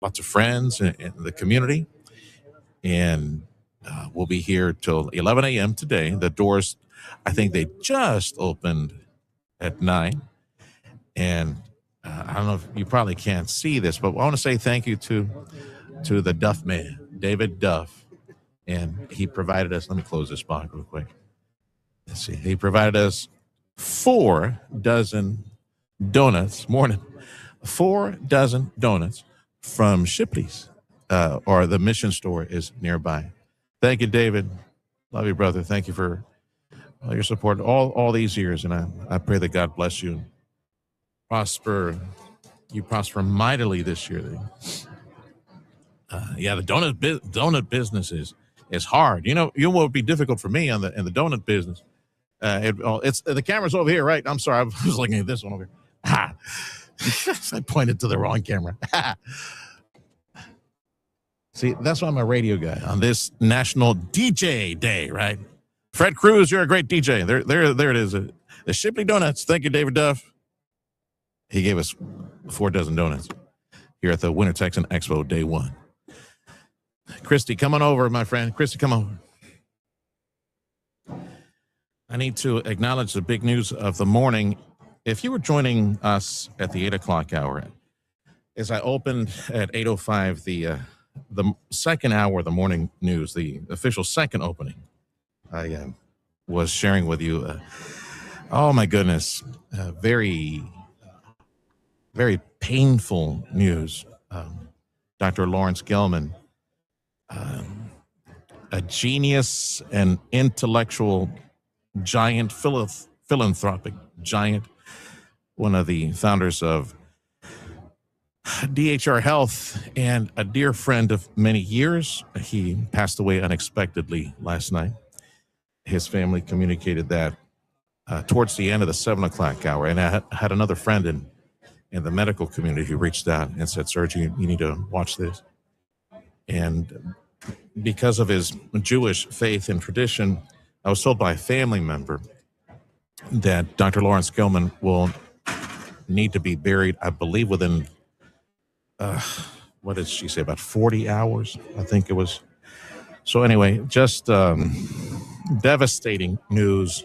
lots of friends in the community. And we'll be here till 11 a.m. today. The doors, I think they just opened at 9. And I don't know if you probably can't see this, but I want to say thank you to the Duff man, David Duff. And he provided us, let me close this box real quick. Let's see. He provided us 4 dozen donuts, 4 dozen donuts from Shipley's, or the Mission Store is nearby. Thank you, David. Love you, brother. Thank you for all your support all these years. And I pray that God bless you. You prosper mightily this year. Yeah, the donut business is hard. You know what would be difficult for me in the donut business. It's the camera's over here, right? I'm sorry, I was looking at this one over here. Ha! I pointed to the wrong camera. See, that's why I'm a radio guy on this National DJ Day, right? Fred Cruz, you're a great DJ. There it is. The Shipley Donuts. Thank you, David Duff. He gave us 4 dozen donuts here at the Winter Texan Expo Day 1. Christy, come on over, my friend. Christy, come over. I need to acknowledge the big news of the morning. If you were joining us at the 8 o'clock hour, as I opened at 8:05, the second hour of the morning news, the official second opening, I was sharing with you. Oh my goodness, very, very painful news. Dr. Lawrence Gelman, a genius and intellectual giant, philanthropic giant, one of the founders of DHR Health and a dear friend of many years. He passed away unexpectedly last night. His family communicated that towards the end of the 7 o'clock hour. And I had another friend in the medical community who reached out and said, Sergio, you need to watch this. And because of his Jewish faith and tradition, I was told by a family member that Dr. Lawrence Gelman will need to be buried, I believe, within, what did she say, about 40 hours, I think it was. So anyway, just devastating news.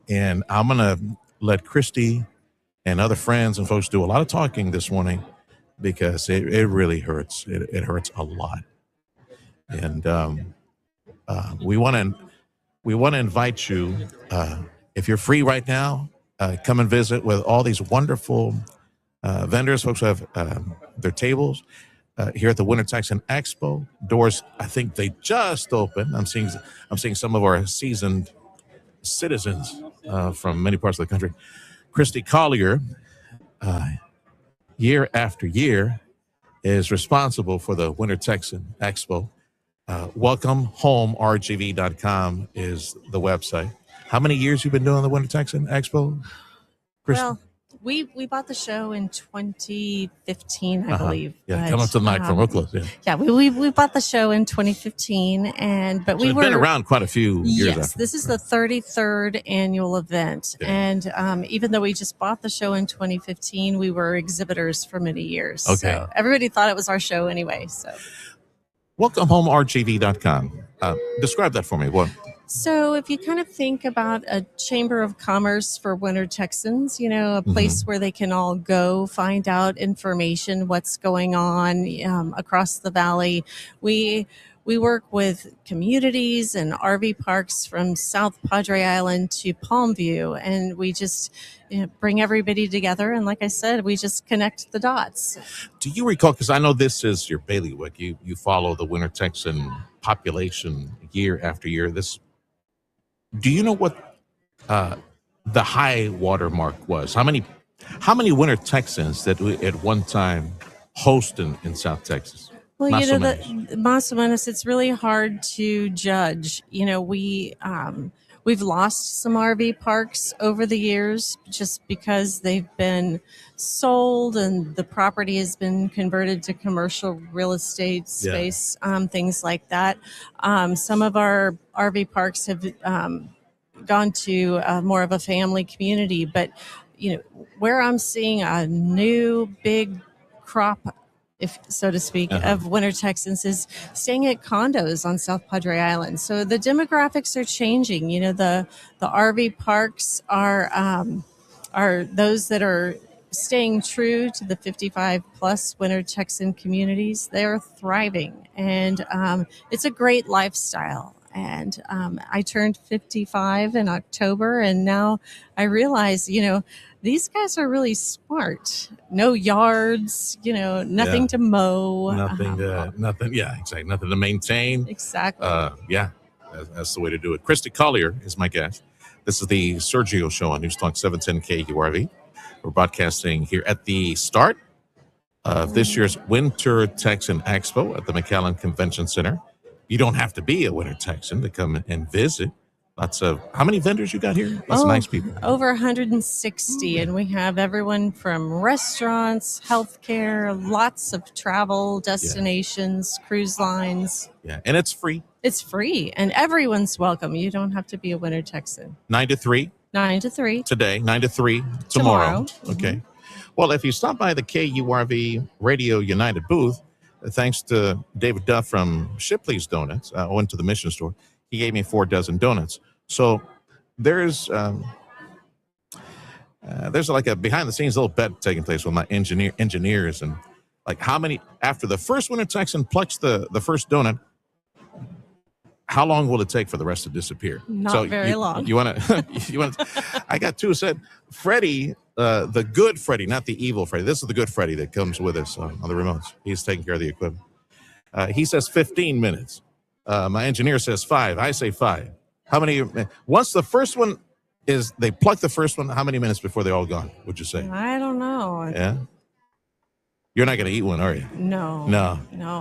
And I'm going to let Christy and other friends and folks do a lot of talking this morning because it really hurts. It hurts a lot. And we want to invite you, if you're free right now, come and visit with all these wonderful vendors, folks who have their tables here at the Winter Texan Expo. Doors, I think they just opened. I'm seeing some of our seasoned citizens from many parts of the country. Christy Collier, year after year, is responsible for the Winter Texan Expo. WelcomeHomeRGV.com is the website. How many years you been doing the Winter Texan Expo, Christy? Well, we bought the show in 2015, I believe. Yeah, come up to the mic from real close. Yeah, we bought the show in 2015, but we were been around quite a few years. Yes, this is the 33rd annual event, and even though we just bought the show in 2015, we were exhibitors for many years. Okay, so everybody thought it was our show anyway. So, WelcomeHomeRGV.com. Describe that for me. What? So if you kind of think about a chamber of commerce for Winter Texans, a place where they can all go find out information, what's going on across the valley. We work with communities and RV parks from South Padre Island to Palmview, and we just bring everybody together. And like I said, we just connect the dots. Do you recall, because I know this is your bailiwick, you follow the Winter Texan population year after year. Do you know what the high water mark was? How many Winter Texans that we at one time host in South Texas? Well, Más o menos, it's really hard to judge. We've lost some RV parks over the years just because they've been sold and the property has been converted to commercial real estate space, things like that. Some of our RV parks have gone to more of a family community, but where I'm seeing a new big crop if so to speak, of winter Texans is staying at condos on South Padre Island. So the demographics are changing. The RV parks are those that are staying true to the 55 plus winter Texan communities. They're thriving, and it's a great lifestyle. And I turned 55 in October, and now I realize, these guys are really smart. No yards, nothing to mow. Nothing. Yeah, exactly. Nothing to maintain. Exactly. Yeah, that's the way to do it. Christy Collier is my guest. This is the Sergio Show on News Talk 710 KURV. We're broadcasting here at the start of this year's Winter Texan Expo at the McAllen Convention Center. You don't have to be a Winter Texan to come and visit. How many vendors you got here? Lots of nice people. Over 160, and we have everyone from restaurants, healthcare, lots of travel destinations, cruise lines. Yeah, and it's free. It's free, and everyone's welcome. You don't have to be a Winter Texan. 9 to 3. 9 to 3. Today, 9 to 3 tomorrow. Mm-hmm. Okay. Well, if you stop by the KURV Radio United booth, thanks to David Duff from Shipley's Donuts, I went to the Mission Store. He gave me 4 dozen donuts. So there's like a behind the scenes little bet taking place with my engineers, and like how many after the first Winter Texan plucks the first donut, how long will it take for the rest to disappear? Not very long. You want to? I got 2 said Freddie, the good Freddie, not the evil Freddie. This is the good Freddie that comes with us on the remotes. He's taking care of the equipment. He says 15 minutes. My engineer says 5. I say 5. How many? Once the first one they pluck the first one, how many minutes before they're all gone, would you say? I don't know. Yeah. You're not going to eat one, are you? No.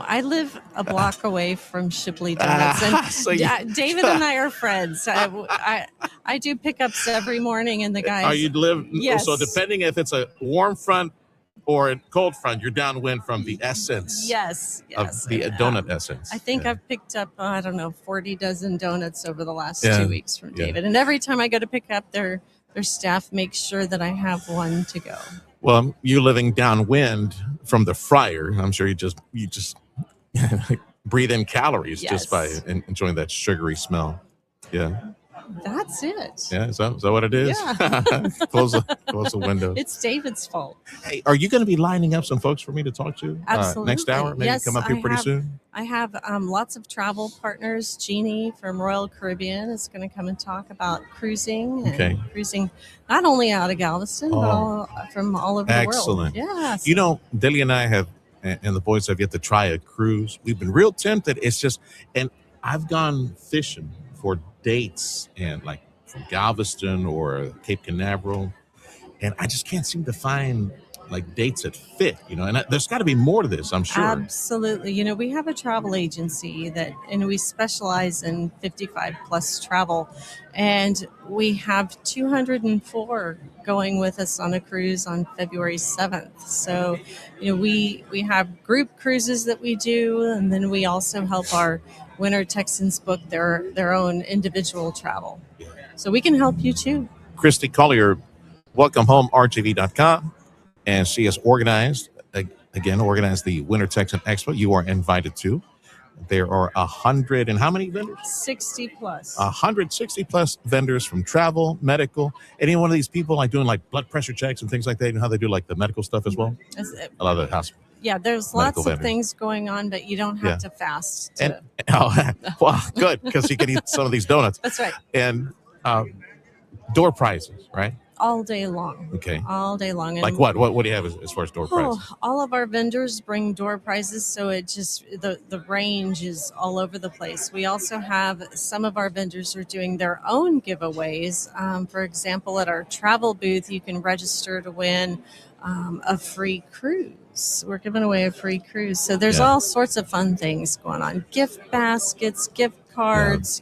I live a block away from Shipley Donuts, and David and I are friends. I do pickups every morning, and the guys. Oh, you live? Yes. So depending if it's a warm front or a cold front, you're downwind from the essence. Yes. Of the donut essence. I think I've picked up, 40 dozen donuts over the last 2 weeks from David. And every time I go to pick up, their staff makes sure that I have one to go. Well, you living downwind from the fryer, I'm sure you just breathe in calories just by enjoying that sugary smell. Yeah. That's it. Yeah, is that what it is? Yeah. Close the window. It's David's fault. Hey, are you going to be lining up some folks for me to talk to? Absolutely. Next hour? Maybe come up here pretty soon? I have lots of travel partners. Jeannie from Royal Caribbean is going to come and talk about cruising. And cruising not only out of Galveston, but from all over the world. Excellent. Yeah. Delia and I and the boys have yet to try a cruise. We've been real tempted. It's just, and I've gone fishing for dates and like from Galveston or Cape Canaveral, and I just can't seem to find like dates that fit, and there's got to be more to this, I'm sure. Absolutely. We have a travel agency and we specialize in 55 plus travel, and we have 204 going with us on a cruise on February 7th. So, we have group cruises that we do, and then we also help our Winter Texans book their own individual travel. So we can help you too. Christy Collier, welcomehome.rtv.com. And she has organized the Winter Texan Expo. You are invited to. There are 100 and how many vendors? 60 plus. 160 plus vendors from travel, medical. Any one of these people like doing like blood pressure checks and things like that? You know how they do like the medical stuff as well? A lot of the hospital. Yeah, there's lots of things going on, but you don't have to fast. Well, good, because you can eat some of these donuts. That's right. And door prizes, right? All day long. Okay. All day long. And like what? What do you have as far as door prizes? All of our vendors bring door prizes, so it just the range is all over the place. We also have some of our vendors are doing their own giveaways. For example, at our travel booth, you can register to win a free cruise. We're giving away a free cruise. So there's all sorts of fun things going on. Gift baskets, gift cards,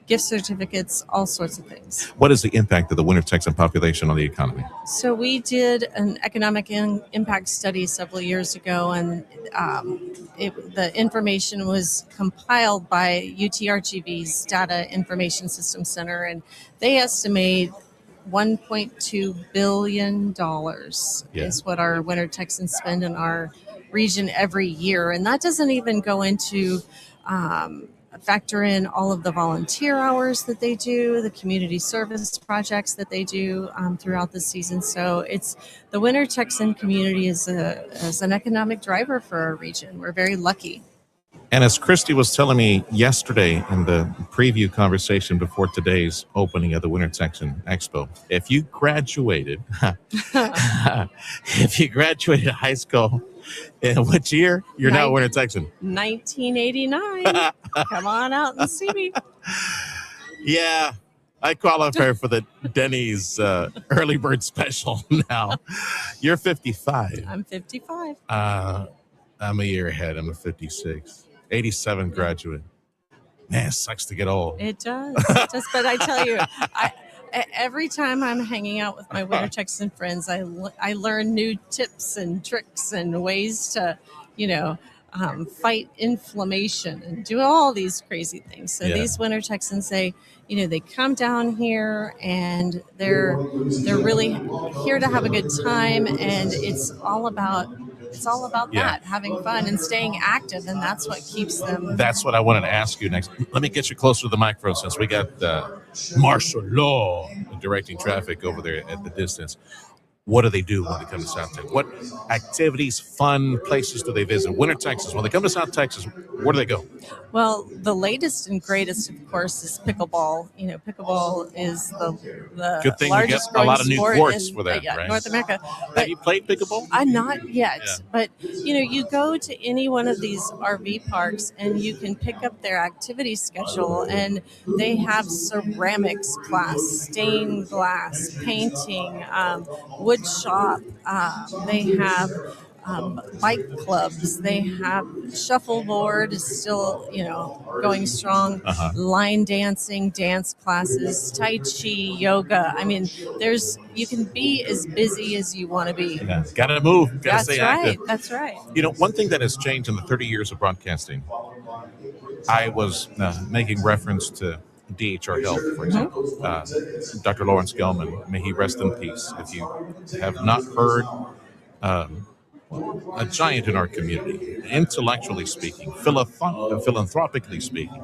gift certificates, all sorts of things. What is the impact of the Winter Texan population on the economy? So we did an economic impact study several years ago, and the information was compiled by UTRGV's Data Information System Center, and they estimate $1.2 billion Yeah. is what our Winter Texans spend in our region every year. And that doesn't even go into factor in all of the volunteer hours that they do, the community service projects that they do throughout the season. So the Winter Texan community is an economic driver for our region. We're very lucky. And as Christy was telling me yesterday in the preview conversation before today's opening of the Winter Texan Expo, if you graduated high school in which year, you're now a Winter Texan. 1989. Come on out and see me. Yeah, I qualify for the Denny's early bird special now. You're 55. I'm 55. I'm a year ahead. I'm a 56. 87 graduate. Man, it sucks to get old. It does. But I tell you, every time I'm hanging out with my Winter Texan friends, I learn new tips and tricks and ways to, fight inflammation and do all these crazy things. So these Winter Texans, they come down here and they're really here to have a good time, and it's all about that, having fun and staying active, and that's what keeps them. That's what I wanted to ask you next. Let me get you closer to the microphone since we got martial law directing traffic over there at the distance. What do they do when they come to South Texas? What activities, fun places do they visit? Winter Texas, when they come to South Texas, where do they go? Well, the latest and greatest, of course, is pickleball. Pickleball is the good thing largest you get a lot of new courts for that, right? Right? North America. Have you played pickleball? Not yet, but you go to any one of these RV parks and you can pick up their activity schedule, and they have ceramics class, stained glass, painting, wood shop. They have bike clubs. They have shuffleboard is still, going strong. Line dancing, dance classes, Tai Chi, yoga. I mean, you can be as busy as you want to be. Yeah. Got to move. Got to stay active. That's right. One thing that has changed in the 30 years of broadcasting, I was making reference to DHR Health, for example. Dr. Lawrence Gelman, may he rest in peace. If you have not heard, a giant in our community, intellectually speaking, philanthropically speaking,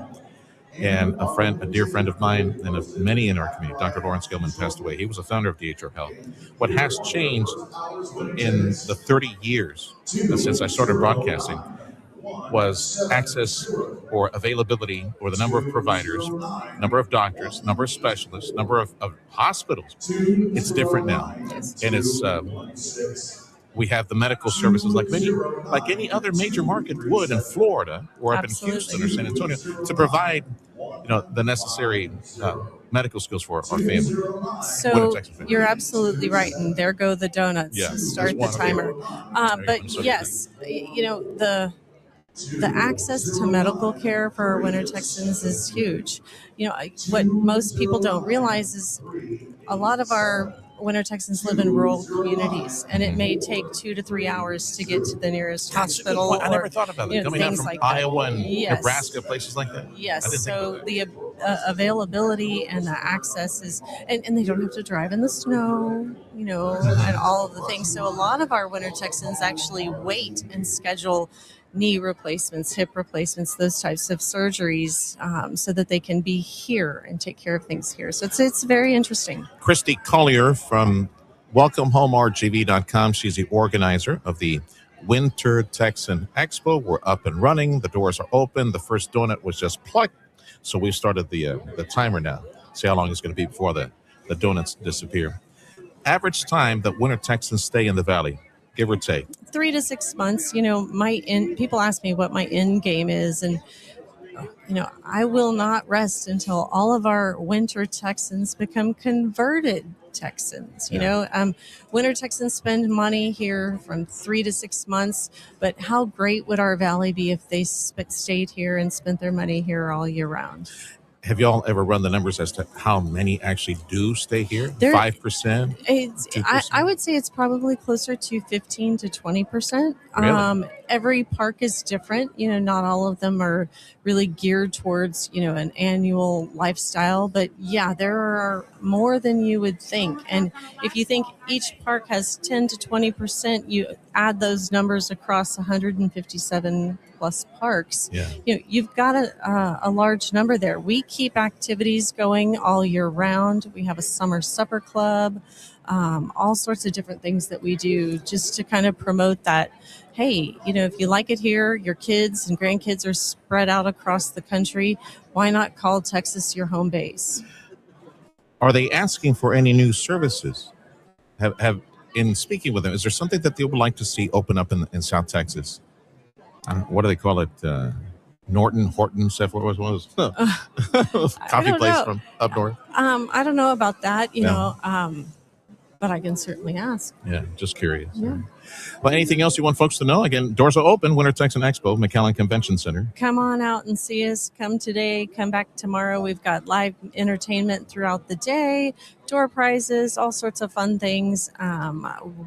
and a dear friend of mine, and of many in our community, Dr. Lawrence Gelman, passed away. He was a founder of DHR Health. What has changed in the 30 years since I started broadcasting was access or availability, or the number of providers, number of doctors, number of specialists, number of hospitals. It's different now. And it's we have the medical services like any other major market would in Florida or up in Houston or San Antonio to provide the necessary medical skills for our family. So you're absolutely right, and there go the donuts. Yeah, start the timer. But yes, the access to medical care for our Winter Texans is huge. What most people don't realize is a lot of our Winter Texans live in rural communities, and it may take 2 to 3 hours to get to the nearest hospital. I never thought about that. Coming out from Iowa and Nebraska, places like that. Yes. So the availability and the access is, and they don't have to drive in the snow, and all of the things. So a lot of our Winter Texans actually wait and schedule knee replacements, hip replacements, those types of surgeries, so that they can be here and take care of things here. So it's very interesting. Christy Collier from WelcomeHomeRGV.com. She's the organizer of the Winter Texan Expo. We're up and running. The doors are open. The first donut was just plucked. So we've started the timer now. See how long it's going to be before the donuts disappear. Average time that Winter Texans stay in the Valley, give or take? 3 to 6 months. People ask me what my end game is, and I will not rest until all of our Winter Texans become converted Texans. Winter Texans spend money here from 3 to 6 months, but how great would our valley be if they stayed here and spent their money here all year round? Have y'all ever run the numbers as to how many actually do stay here? 5%? I would say it's probably closer to 15 to 20%. Really? every park is different. Not all of them are really geared towards, an annual lifestyle. But yeah, there are more than you would think. And if you think each park has 10 to 20%, you add those numbers across 157 plus parks. Yeah. You've got a large number there. We keep activities going all year round. We have a summer supper club, all sorts of different things that we do just to kind of promote that. Hey, if you like it here, your kids and grandkids are spread out across the country. Why not call Texas your home base? Are they asking for any new services? Have in speaking with them, is there something that they would like to see open up in South Texas? What do they call it? Horton, what was coffee place from up north? I don't know about that, but I can certainly ask. Yeah, just curious. Yeah. Well, anything else you want folks to know? Again, doors are open. Winter Texan Expo, McAllen Convention Center. Come on out and see us. Come today. Come back tomorrow. We've got live entertainment throughout the day, door prizes, all sorts of fun things.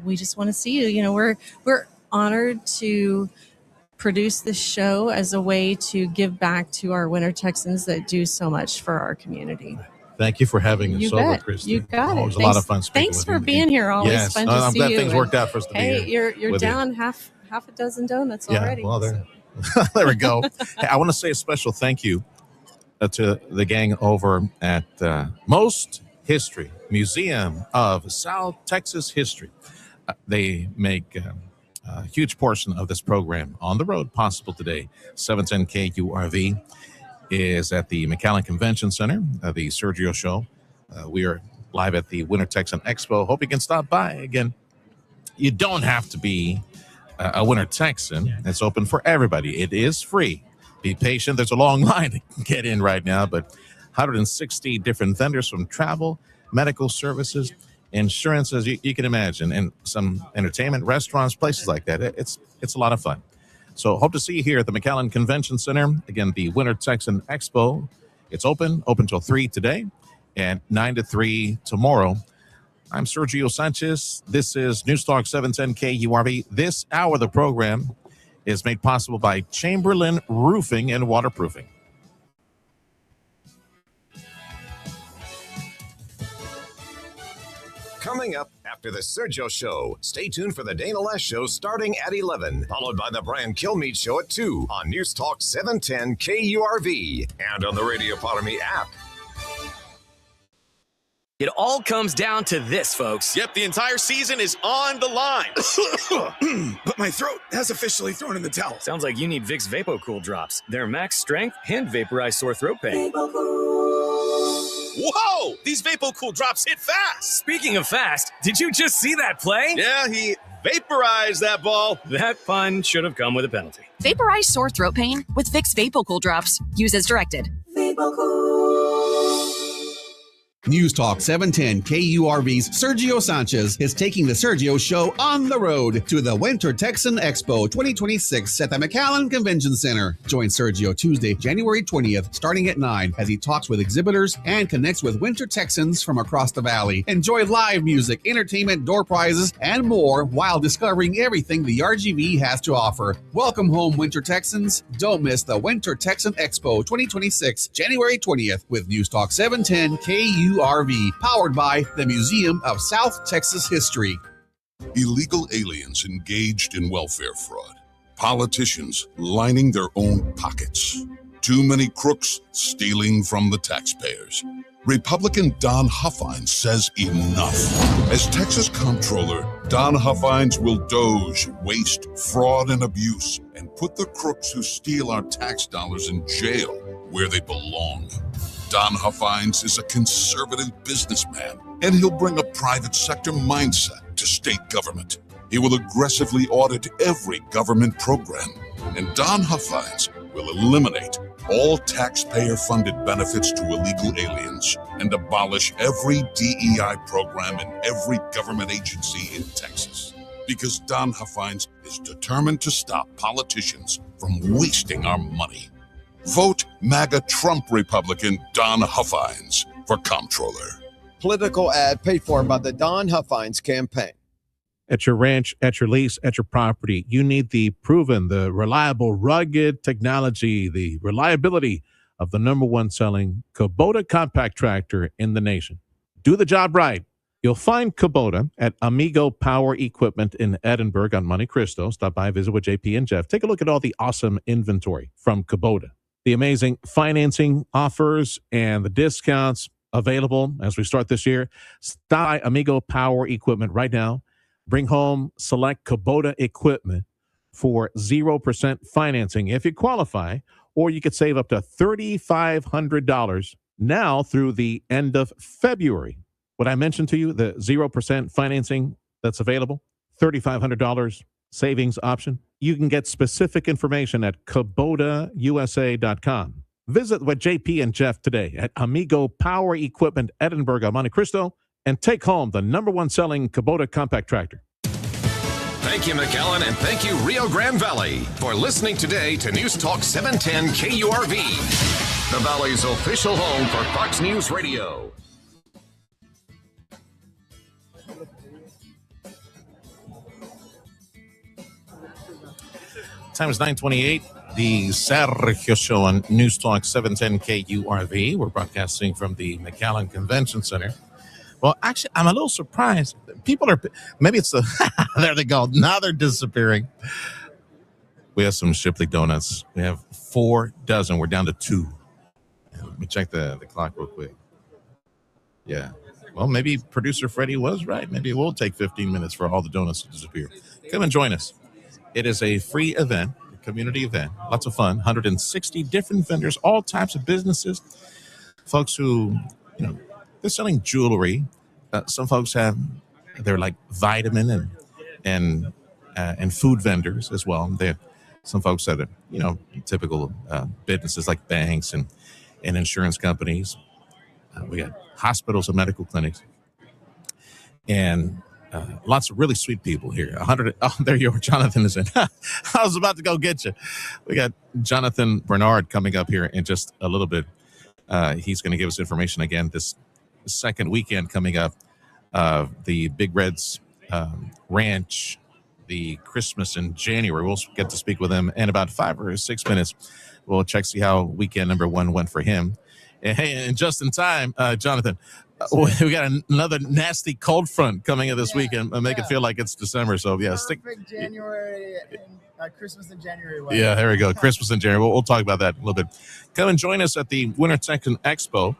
We just want to see you. We're honored to produce this show as a way to give back to our Winter Texans that do so much for our community. Thank you for having us over, bet. Christy. You got it. It was a lot of fun speaking Thanks with for you. being here. Always fun to I'm see glad you. things worked out for us to be here. Hey, you're with down half a dozen donuts already. Yeah, well, there we go. Hey, I want to say a special thank you to the gang over at Most History Museum of South Texas History. They make a huge portion of this program on the road possible today. 710 KURV is at the McAllen Convention Center, the Sergio Show. We are live at the Winter Texan Expo. Hope you can stop by. Again, you don't have to be a Winter Texan. It's open for everybody. It is free. Be patient. There's a long line to get in right now, but 160 different vendors from travel, medical services, insurance, as you can imagine, and some entertainment, restaurants, places like that. It's a lot of fun. So hope to see you here at the McAllen Convention Center. Again, the Winter Texan Expo. It's open till 3 today and 9 to 3 tomorrow. I'm Sergio Sanchez. This is News Talk 710 KURV. This hour of the program is made possible by Chamberlain Roofing and Waterproofing. Coming up after the Sergio Show, stay tuned for the Dana Les Show starting at 11, followed by the Brian Kilmeade Show at 2 on News Talk 710 KURV and on the Radio Parami app. It all comes down to this, folks. Yep, the entire season is on the line. But my throat has officially thrown in the towel. Sounds like you need Vicks VapoCool drops. They're max strength and vaporize sore throat pain. Whoa! These VapoCool drops hit fast. Speaking of fast, did you just see that play? Yeah, he vaporized that ball. That pun should have come with a penalty. Vaporize sore throat pain with Vicks VapoCool drops. Use as directed. News Talk 710 KURV's Sergio Sanchez is taking the Sergio Show on the road to the Winter Texan Expo 2026 at the McAllen Convention Center. Join Sergio Tuesday, January 20th, starting at 9, as he talks with exhibitors and connects with Winter Texans from across the valley. Enjoy live music, entertainment, door prizes, and more while discovering everything the RGV has to offer. Welcome home, Winter Texans. Don't miss the Winter Texan Expo 2026, January 20th, with News Talk 710 KURV, powered by the Museum of South Texas History. Illegal aliens engaged in welfare fraud. Politicians lining their own pockets. Too many crooks stealing from the taxpayers. Republican Don Huffines says enough. As Texas Comptroller, Don Huffines will doge waste, fraud, and abuse and put the crooks who steal our tax dollars in jail where they belong. Don Huffines is a conservative businessman, and he'll bring a private sector mindset to state government. He will aggressively audit every government program, and Don Huffines will eliminate all taxpayer-funded benefits to illegal aliens and abolish every DEI program in every government agency in Texas. Because Don Huffines is determined to stop politicians from wasting our money. Vote MAGA Trump Republican Don Huffines for Comptroller. Political ad paid for by the Don Huffines campaign. at your ranch, at your lease, at your property. You need the proven, the reliable, rugged technology, the reliability of the number one selling Kubota compact tractor in the nation. Do the job right. You'll find Kubota at Amigo Power Equipment in Edinburgh on Monte Cristo. Stop by, visit with JP and Jeff. Take a look at all the awesome inventory from Kubota. The amazing financing offers and the discounts available as we start this year. Stop by Amigo Power Equipment right now. Bring home select Kubota equipment for 0% financing if you qualify, or you could save up to $3,500 now through the end of February. What I mentioned to you, the 0% financing that's available, $3,500 savings option. You can get specific information at KubotaUSA.com. Visit with JP and Jeff today at Amigo Power Equipment, Edinburgh on Monte Cristo, and take home the number one selling Kubota compact tractor. Thank you, McAllen, and thank you, Rio Grande Valley, for listening today to News Talk 710 KURV, the Valley's official home for Fox News Radio. Time is 9:28. The Sergio Show on News Talk 710 KURV. We're broadcasting from the McAllen Convention Center. Well, actually, I'm a little surprised. People are, maybe it's the, there they go. Now they're disappearing. We have some Shipley donuts. We have 4 dozen. We're down to 2. Let me check the clock real quick. Yeah. Well, maybe producer Freddie was right. Maybe it will take 15 minutes for all the donuts to disappear. Come and join us. It is a free event, a community event. Lots of fun. 160 different vendors, all types of businesses. Folks who, they're selling jewelry. Some folks they're like vitamin and food vendors as well. They're some folks that are, typical businesses like banks and insurance companies. We got hospitals and medical clinics. And lots of really sweet people here. 100. Oh, there you are. Jonathan is in. I was about to go get you. We got Jonathan Bernard coming up here in just a little bit. He's going to give us information again this second weekend coming up. The Big Red's Ranch, the Christmas in January. We'll get to speak with him in about 5 or 6 minutes. We'll check, see how weekend number 1 went for him. And just in time, Jonathan, we got another nasty cold front coming in this weekend. Make it feel like it's December. So yeah, perfect January and Christmas in January. Weather. Yeah, there we go. Christmas in January. We'll talk about that a little bit. Come and join us at the Winter Texan Expo.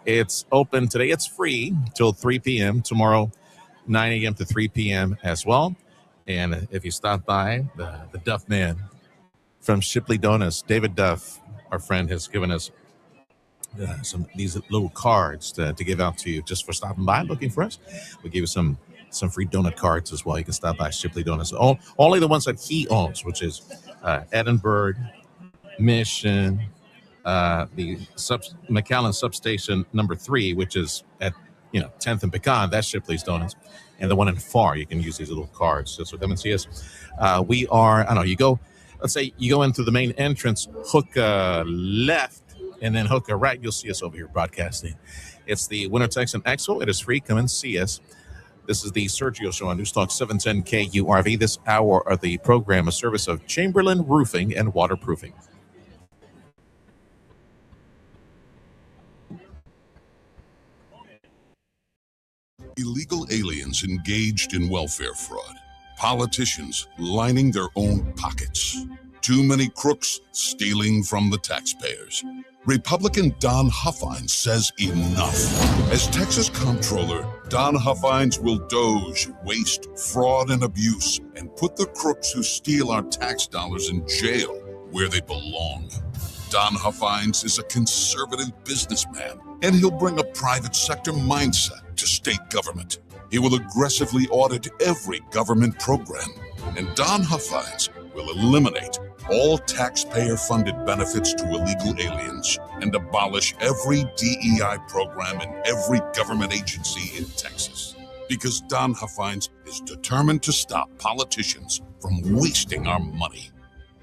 It's open today. It's free till 3 p.m. Tomorrow, 9 a.m. to 3 p.m. as well. And if you stop by, the Duff Man from Shipley Donuts, David Duff, our friend, has given us these little cards to give out to you just for stopping by looking for us. We give you some free donut cards as well. You can stop by Shipley Donuts. Only the ones that he owns, which is Edinburgh, Mission, the McAllen substation number 3, which is at 10th and Pecan. That's Shipley's Donuts. And the one in Far, you can use these little cards. So come and see us. We are, let's say you go into the main entrance, hook left, and then hook a right. You'll see us over here broadcasting. It's the Winter Texan Expo. It is free. Come and see us. This is the Sergio Show on News Talk 710 KURV. This hour of the program, a service of Chamberlain Roofing and Waterproofing. Illegal aliens engaged in welfare fraud. Politicians lining their own pockets. Too many crooks stealing from the taxpayers. Republican Don Huffines says enough. As Texas Comptroller, Don Huffines will doge, waste, fraud, and abuse, and put the crooks who steal our tax dollars in jail where they belong. Don Huffines is a conservative businessman, and he'll bring a private sector mindset to state government. He will aggressively audit every government program, and Don Huffines will eliminate all taxpayer-funded benefits to illegal aliens and abolish every DEI program in every government agency in Texas. Because Don Huffines is determined to stop politicians from wasting our money.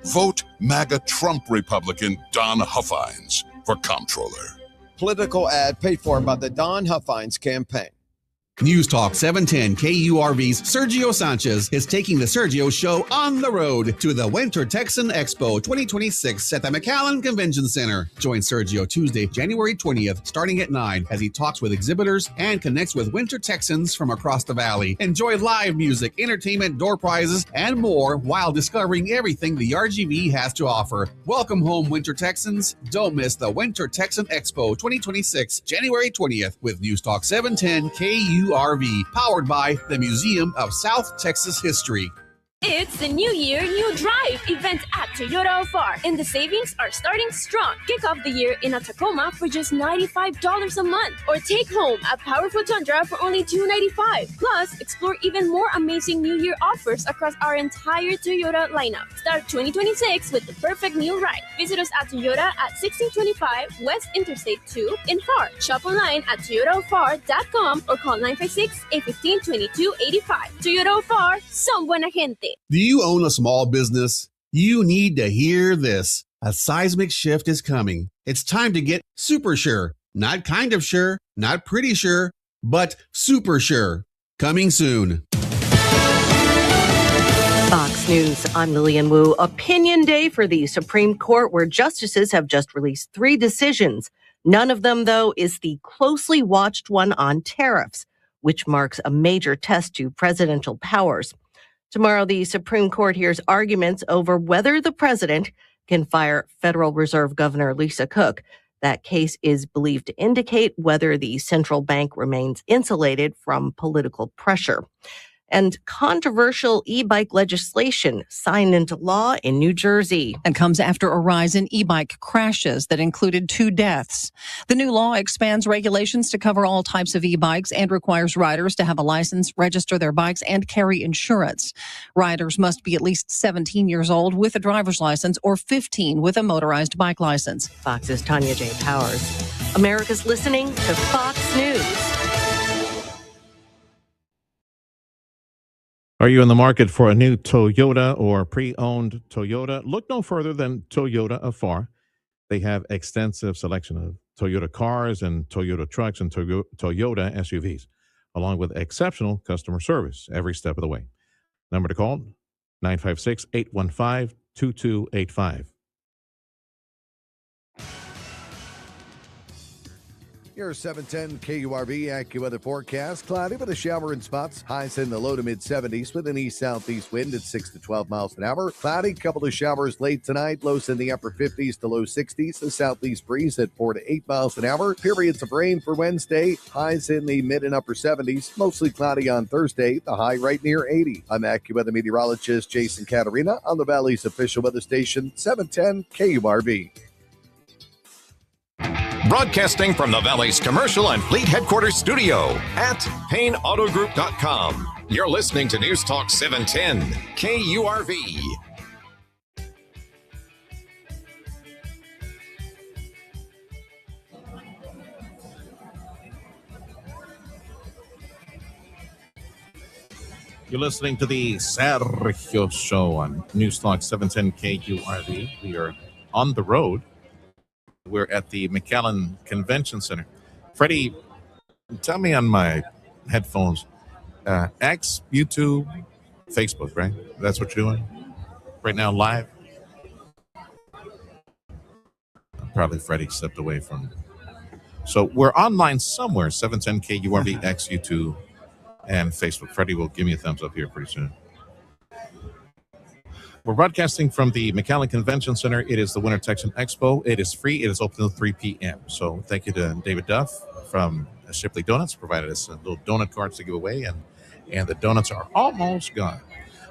Vote MAGA Trump Republican Don Huffines for Comptroller. Political ad paid for by the Don Huffines campaign. News Talk 710 KURV's Sergio Sanchez is taking the Sergio Show on the road to the Winter Texan Expo 2026 at the McAllen Convention Center. Join Sergio Tuesday, January 20th, starting at 9, as he talks with exhibitors and connects with Winter Texans from across the valley. Enjoy live music, entertainment, door prizes, and more while discovering everything the RGV has to offer. Welcome home, Winter Texans. Don't miss the Winter Texan Expo 2026, January 20th, with News Talk 710 KURV, powered by the Museum of South Texas History. It's the New Year, New Drive event at Toyota Alphar, and the savings are starting strong. Kick off the year in a Tacoma for just $95 a month, or take home a powerful Tundra for only $295. Plus, explore even more amazing New Year offers across our entire Toyota lineup. Start 2026 with the perfect new ride. Visit us at Toyota at 1625 West Interstate 2 in Pharr. Shop online at toyotaalphar.com or call 956-815-2285. Toyota Alphar, son buena gente. Do you own a small business? You need to hear this. A seismic shift is coming. It's time to get super sure. Not kind of sure, not pretty sure, but super sure. Coming soon. Fox News, I'm Lillian Wu. Opinion Day for the Supreme Court, where justices have just released 3 decisions. None of them, though, is the closely watched one on tariffs, which marks a major test to presidential powers. Tomorrow, the Supreme Court hears arguments over whether the president can fire Federal Reserve Governor Lisa Cook. That case is believed to indicate whether the central bank remains insulated from political pressure. And controversial e-bike legislation signed into law in New Jersey. And comes after a rise in e-bike crashes that included 2 deaths. The new law expands regulations to cover all types of e-bikes and requires riders to have a license, register their bikes, and carry insurance. Riders must be at least 17 years old with a driver's license or 15 with a motorized bike license. Fox's Tanya J. Powers. America's listening to Fox News. Are you in the market for a new Toyota or pre-owned Toyota? Look no further than Toyota Alphar. They have extensive selection of Toyota cars and Toyota trucks and Toyota SUVs, along with exceptional customer service every step of the way. Number to call, 956-815-2285. Your 710 KURV AccuWeather forecast. Cloudy with a shower in spots. Highs in the low to mid 70s with an east-southeast wind at 6 to 12 miles an hour. Cloudy, couple of showers late tonight. Lows in the upper 50s to low 60s. A southeast breeze at 4 to 8 miles an hour. Periods of rain for Wednesday. Highs in the mid and upper 70s. Mostly cloudy on Thursday. The high right near 80. I'm AccuWeather meteorologist Jason Caterina on the Valley's official weather station, 710 KURV. Broadcasting from the Valley's commercial and fleet headquarters studio at PayneAutoGroup.com. You're listening to News Talk 710 KURV. You're listening to the Sergio Show on News Talk 710 KURV. We are on the road. We're at the McAllen Convention Center. Freddie, tell me on my headphones, X, YouTube, Facebook, right? That's what you're doing right now, live? Probably Freddie stepped away from. So we're online somewhere, 710 KURV, X, YouTube, and Facebook. Freddie will give me a thumbs up here pretty soon. We're broadcasting from the McAllen Convention Center. It is the Winter Texan Expo. It is free. It is open until 3 p.m. So thank you to David Duff from Shipley Donuts, provided us little donut cards to give away, and the donuts are almost gone.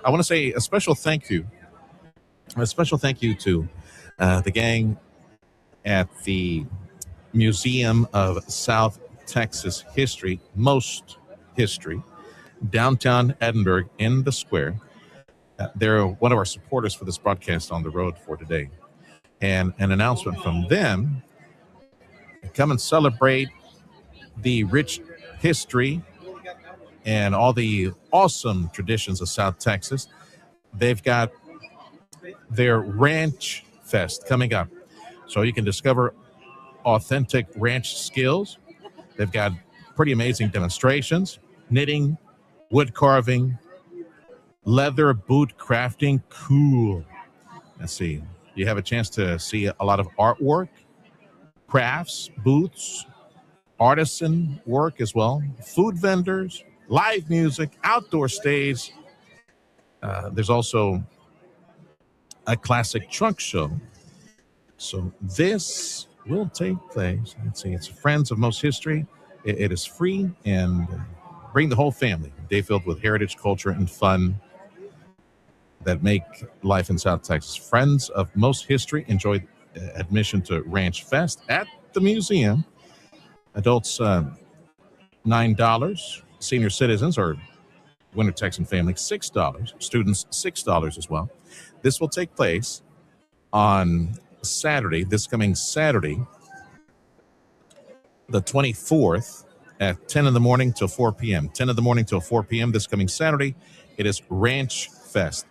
I want to say a special thank you to the gang at the Museum of South Texas History, Most History, downtown Edinburgh in the square. They're one of our supporters for this broadcast on the road for today. And an announcement from them, come and celebrate the rich history and all the awesome traditions of South Texas. They've got their Ranch Fest coming up, so you can discover authentic ranch skills. They've got pretty amazing demonstrations. knitting, wood carving, leather boot crafting. Cool. Let's see. You have a chance to see a lot of artwork, crafts, booths, artisan work as well, food vendors, live music, outdoor stage. There's also a classic truck show. So this will take place. Let's see. It's Friends of Most History. It is free and bring the whole family. A day filled with heritage, culture, and fun that make life in South Texas. Friends of Most History. Enjoy admission to Ranch Fest at the museum. Adults, $9. Senior citizens or Winter Texan family, $6. Students, $6 as well. This will take place on Saturday, this coming Saturday, the 24th at 10 in the morning till 4 p.m. 10 in the morning till 4 p.m. this coming Saturday. It is Ranch Fest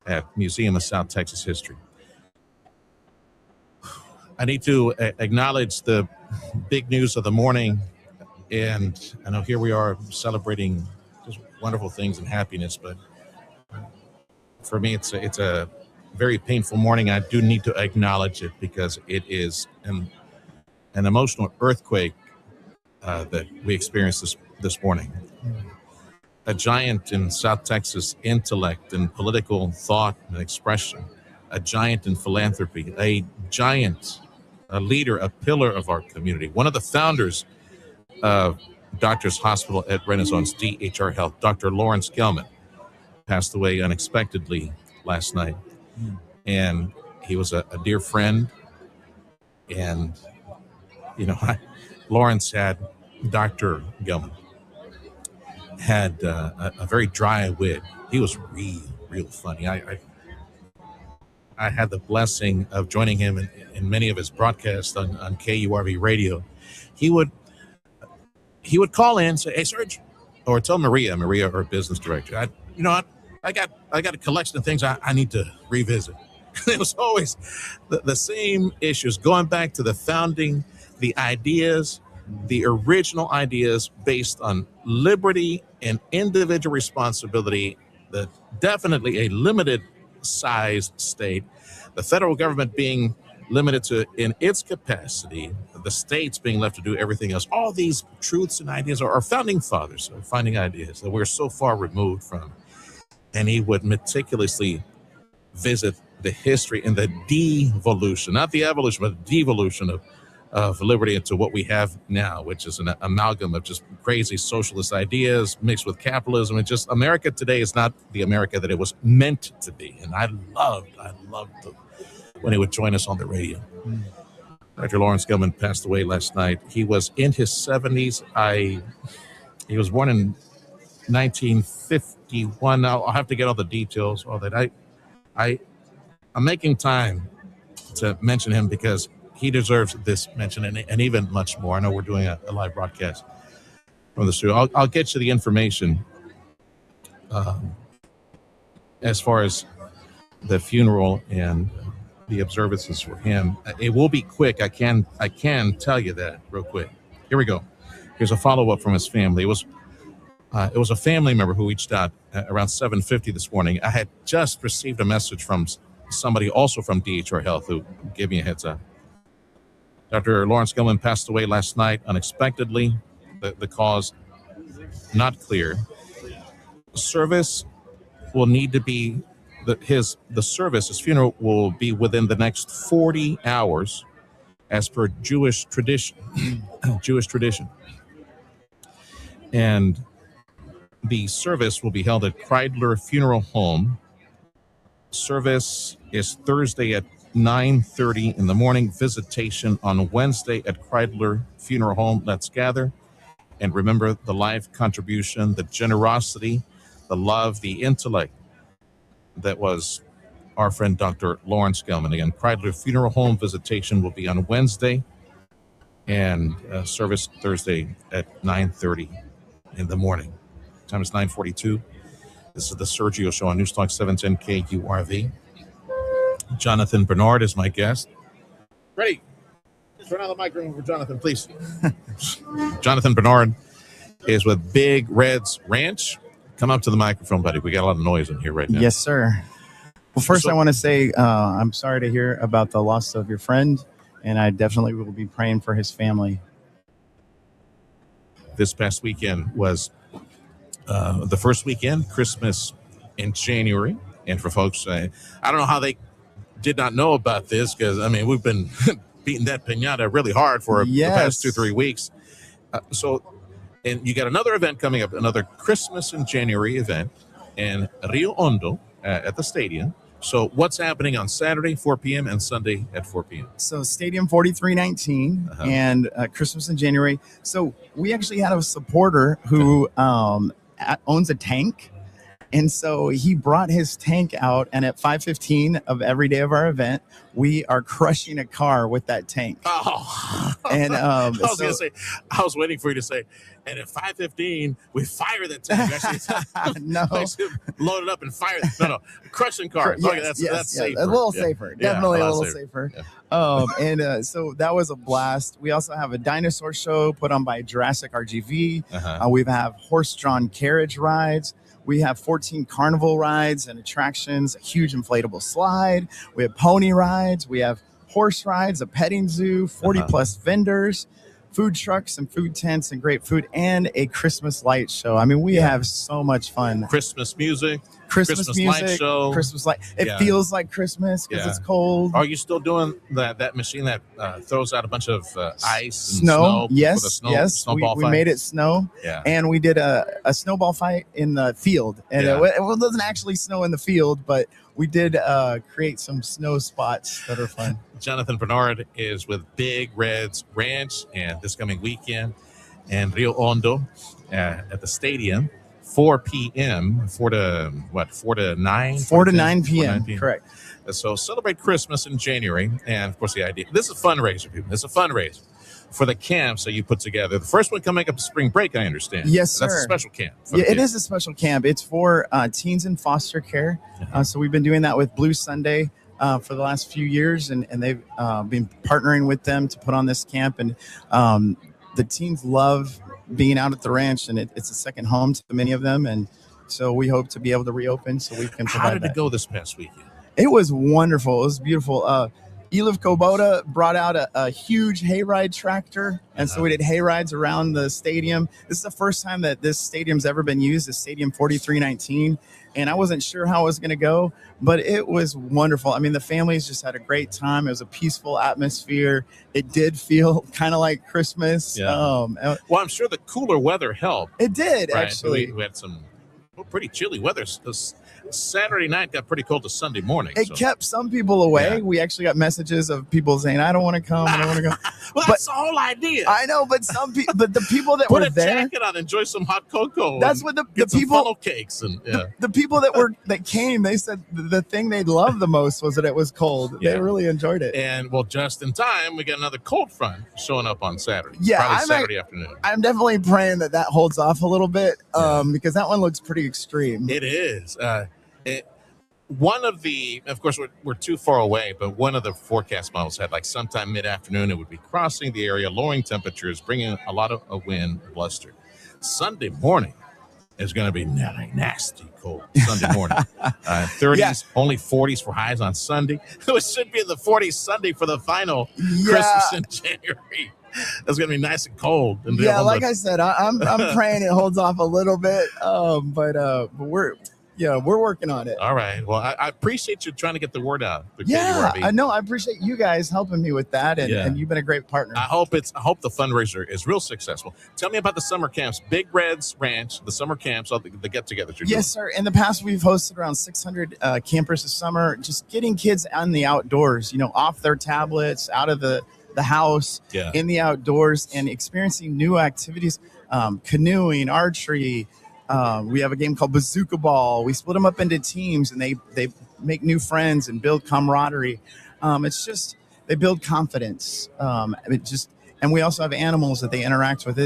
at Museum of South Texas History. I need to acknowledge the big news of the morning. And I know here we are celebrating just wonderful things and happiness, but for me, it's a very painful morning. I do need to acknowledge it because it is an emotional earthquake that we experienced this morning. A giant in South Texas intellect and political thought and expression, a giant in philanthropy, a giant, a leader, a pillar of our community, one of the founders of Doctors Hospital at Renaissance, DHR Health, Dr. Lawrence Gelman, passed away unexpectedly last night. And he was a dear friend. And, you know, Lawrence had, Dr. Gelman had a very dry wit. He was real funny. I had the blessing of joining him in many of his broadcasts on KURV radio. He would call in and say, "Hey, Serge," or tell Maria, our business director, I got a collection of things I need to revisit. It was always the same issues, going back to the founding, the ideas, the original ideas based on liberty and individual responsibility, that definitely a limited sized state, the federal government being limited to in its capacity, the states being left to do everything else. All these truths and ideas are our founding fathers are finding ideas that we're so far removed from. And he would meticulously visit the history and the devolution, not the evolution, but the devolution of liberty into what we have now, which is an amalgam of just crazy socialist ideas mixed with capitalism. And just America today is not the America that it was meant to be. And I loved when he would join us on the radio. Dr. Lawrence Gelman passed away last night. He was in his 70s. He was born in 1951. Now I'll have to get all the details. All that I'm making time to mention him because he deserves this mention and even much more. I know we're doing a live broadcast from the studio. I'll get you the information as far as the funeral and the observances for him. It will be quick. I can tell you that real quick. Here we go. Here's a follow-up from his family. It was a family member who reached out around 7:50 this morning. I had just received a message from somebody also from DHR Health who gave me a heads up. Dr. Lawrence Gelman passed away last night unexpectedly. The cause not clear. Service will need to be his funeral will be within the next 40 hours as per Jewish tradition. And the service will be held at Kreidler Funeral Home. Service is Thursday at 9:30 in the morning. Visitation on Wednesday at Kreidler Funeral Home. Let's gather and remember the life contribution, the generosity, the love, the intellect that was our friend Dr. Lawrence Gelman. Again, Kreidler Funeral Home visitation will be on Wednesday and service Thursday at 9:30 in the morning. Time is 9:42. This is the Sergio Show on News Talk 710 KURV. Jonathan Bernard is my guest. Ready? Turn on the microphone for Jonathan, please. Jonathan Bernard is with Big Red's Ranch. Come up to the microphone, buddy. We got a lot of noise in here right now. Yes, sir. Well, first I want to say I'm sorry to hear about the loss of your friend, and I definitely will be praying for his family. This past weekend was the first weekend, Christmas in January. And for folks, I don't know how they did not know about this, because, I mean, we've been beating that piñata really hard for the past 2-3 weeks. And you got another event coming up, another Christmas in January event in Rio Hondo at the stadium. So what's happening on Saturday, 4 p.m. and Sunday at 4 p.m.? So Stadium 4319 and Christmas in January. So we actually had a supporter who owns a tank. And so he brought his tank out, and at 5:15 of every day of our event, we are crushing a car with that tank. Oh, and I was waiting for you to say, and at 5:15 we fire the tank. Actually, no, load it up and fire. No, crushing cars. Okay, that's safer. A little safer, definitely a little safer. Yeah. So that was a blast. We also have a dinosaur show put on by Jurassic RGV. We have horse-drawn carriage rides. We have 14 carnival rides and attractions, a huge inflatable slide. We have pony rides. We have horse rides, a petting zoo, 40 plus vendors, food trucks and food tents and great food, and a Christmas light show. I mean, we have so much fun. Christmas music. Christmas music, light show. Christmas light. It feels like Christmas because it's cold. Are you still doing that machine that throws out a bunch of ice and snow? Yes. Snowball we made it snow. Yeah. And we did a snowball fight in the field. And it doesn't actually snow in the field, but we did create some snow spots that are fun. Jonathan Bernard is with Big Red's Ranch, and this coming weekend in Rio Hondo at the stadium. 4 p.m. 4 to 9? 4 to 9 p.m. Correct. So celebrate Christmas in January. And, of course, the idea. This is a fundraiser, people. It's a fundraiser for the camps that you put together. The first one coming up to spring break, I understand. Yes, sir. That's a special camp. It is a special camp. It's for teens in foster care. So we've been doing that with Blue Sunday for the last few years. And they've been partnering with them to put on this camp. And the teens love being out at the ranch, and it's a second home to many of them, and so we hope to be able to reopen so we can provide. How did it go this past weekend? It was wonderful. It was beautiful. Elif Kubota brought out a huge hayride tractor, and so we did hayrides around the stadium. This is the first time that this stadium's ever been used, the Stadium 4319, and I wasn't sure how it was going to go, but it was wonderful. I mean, the families just had a great time. It was a peaceful atmosphere. It did feel kind of like Christmas. Yeah. Well, I'm sure the cooler weather helped. It did, right? actually. We had some pretty chilly weather. Saturday night got pretty cold to Sunday morning. It kept some people away. Yeah. We actually got messages of people saying, "I don't want to come. I don't want to go." Well, that's the whole idea. I know, but some people, but the people that Put were a there, jacket on, enjoy some hot cocoa. That's what the people, funnel cakes and the people that came, they said the thing they loved the most was that it was cold. Yeah. They really enjoyed it. And well, just in time, we got another cold front showing up on Saturday. Yeah, probably Saturday afternoon. I'm definitely praying that holds off a little bit, because that one looks pretty extreme. It is. One of the, of course, we're too far away, but one of the forecast models had like sometime mid-afternoon, it would be crossing the area, lowering temperatures, bringing a lot of wind, bluster. Sunday morning is going to be nasty cold. Sunday morning. 30s, only 40s for highs on Sunday. It should be in the 40s Sunday for the final Christmas in January. It's going to be nice and cold. And like I said, I'm praying it holds off a little bit, but we're working on it. All right. Well, I appreciate you trying to get the word out. I know. I appreciate you guys helping me with that, and you've been a great partner. I hope the fundraiser is real successful. Tell me about the summer camps, Big Red's Ranch, the summer camps, all the get-togethers you're doing. Yes, sir. In the past, we've hosted around 600 campers this summer, just getting kids on the outdoors, off their tablets, out of the house, in the outdoors, and experiencing new activities, canoeing, archery. We have a game called Bazooka Ball. We split them up into teams, and they make new friends and build camaraderie. They build confidence. And we also have animals that they interact with.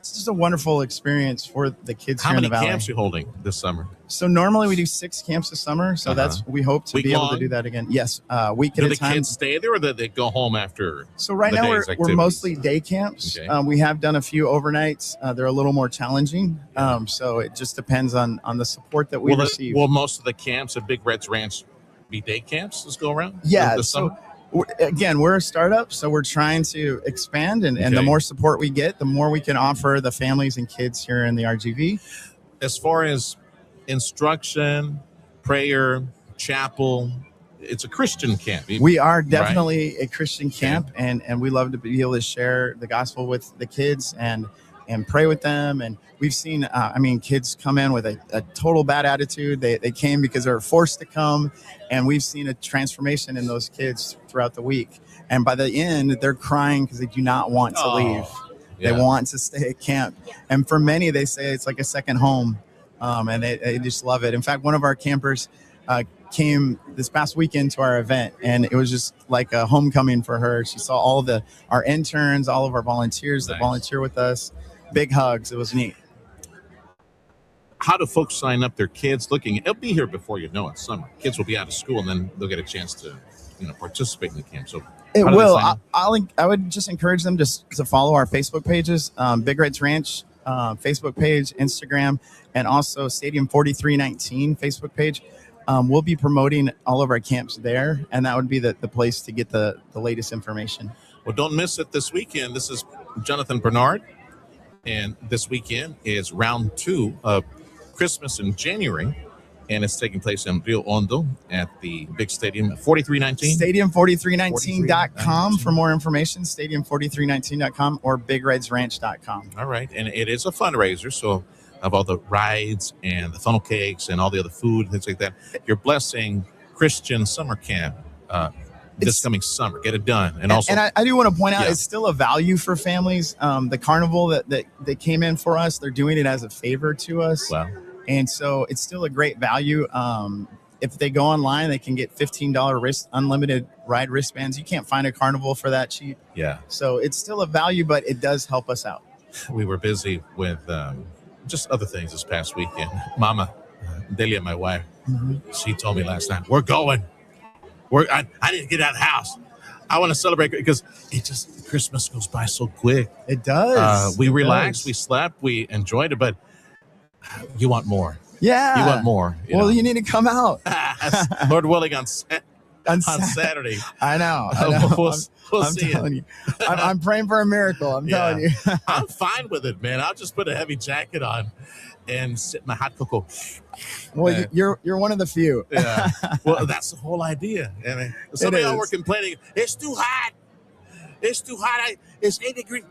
It's just a wonderful experience for the kids How here in many the valley. camps are you holding this summer? So normally we do 6 camps this summer. So we hope to be able to do that again. Yes, week at a time. Do the kids stay there, or do they go home after? So right now we're mostly day camps. Okay. We have done a few overnights. They're a little more challenging. So it just depends on the support that we receive. Will most of the camps at Big Red's Ranch be day camps this go around? Yeah. This summer? Again, we're a startup, so we're trying to expand, and the more support we get, the more we can offer the families and kids here in the RGV. As far as instruction, prayer, chapel, it's a Christian camp. We are definitely a Christian camp, and we love to be able to share the gospel with the kids and pray with them. And we've seen, kids come in with a total bad attitude. They came because they were forced to come, and we've seen a transformation in those kids throughout the week. And by the end, they're crying because they do not want to leave. They want to stay at camp. And for many, they say it's like a second home, and they just love it. In fact, one of our campers came this past weekend to our event, and it was just like a homecoming for her. She saw all our interns, all of our volunteers that volunteer with us. Big hugs. It was neat. How do folks sign up their kids? It'll be here before you know it. Summer kids will be out of school, and then they'll get a chance to, participate in the camp. So it will. I would just encourage them just to follow our Facebook pages, Big Red's Ranch Facebook page, Instagram, and also Stadium 4319 Facebook page. We'll be promoting all of our camps there, and that would be the place to get the latest information. Well, don't miss it this weekend. This is Jonathan Bernard, and this weekend is round 2 of Christmas in January, and it's taking place in Rio Hondo at the big stadium, 4319. Stadium4319.com for more information, stadium4319.com or bigredsranch.com. All right, and it is a fundraiser, so of all the rides and the funnel cakes and all the other food and things like that, you're blessing Christian summer camp this coming summer. Get it done. And also, I do want to point out, it's still a value for families. The carnival that came in for us, they're doing it as a favor to us. Wow. And so it's still a great value. If they go online, they can get $15 unlimited ride wristbands. You can't find a carnival for that cheap. Yeah. So it's still a value, but it does help us out. We were busy with just other things this past weekend. Mama, Delia, my wife, she told me last night, we're going. I didn't get out of the house. I want to celebrate because Christmas goes by so quick. It does. We relaxed, we slept, we enjoyed it, but you want more. Yeah. You want more. You need to come out. Lord willing on Saturday. I know. We'll I'm see telling you. I'm praying for a miracle. I'm telling you. I'm fine with it, man. I'll just put a heavy jacket on and sip my hot cocoa. Well, you're one of the few. Yeah. Well, that's the whole idea. I mean, some of y'all were complaining, it's too hot. It's too hot. It's 8 degrees.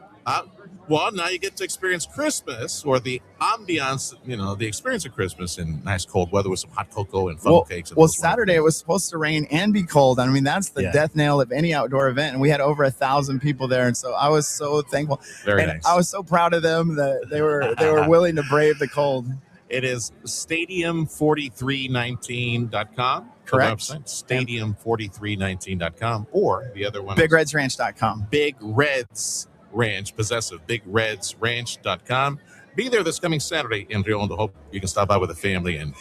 Well, now you get to experience Christmas, or the ambiance, the experience of Christmas in nice cold weather with some hot cocoa and funnel cakes. Well, Saturday it was supposed to rain and be cold. I mean, that's the death nail of any outdoor event. And we had over 1,000 people there. And so I was so thankful. Very nice. I was so proud of them that they were willing to brave the cold. It is stadium4319.com. Correct. Stadium4319.com, or the other one, BigRedsRanch.com. Big Reds Ranch, possessive, BigRedsRanch.com. Be there this coming Saturday in Rio Hondo. Hope you can stop by with a family and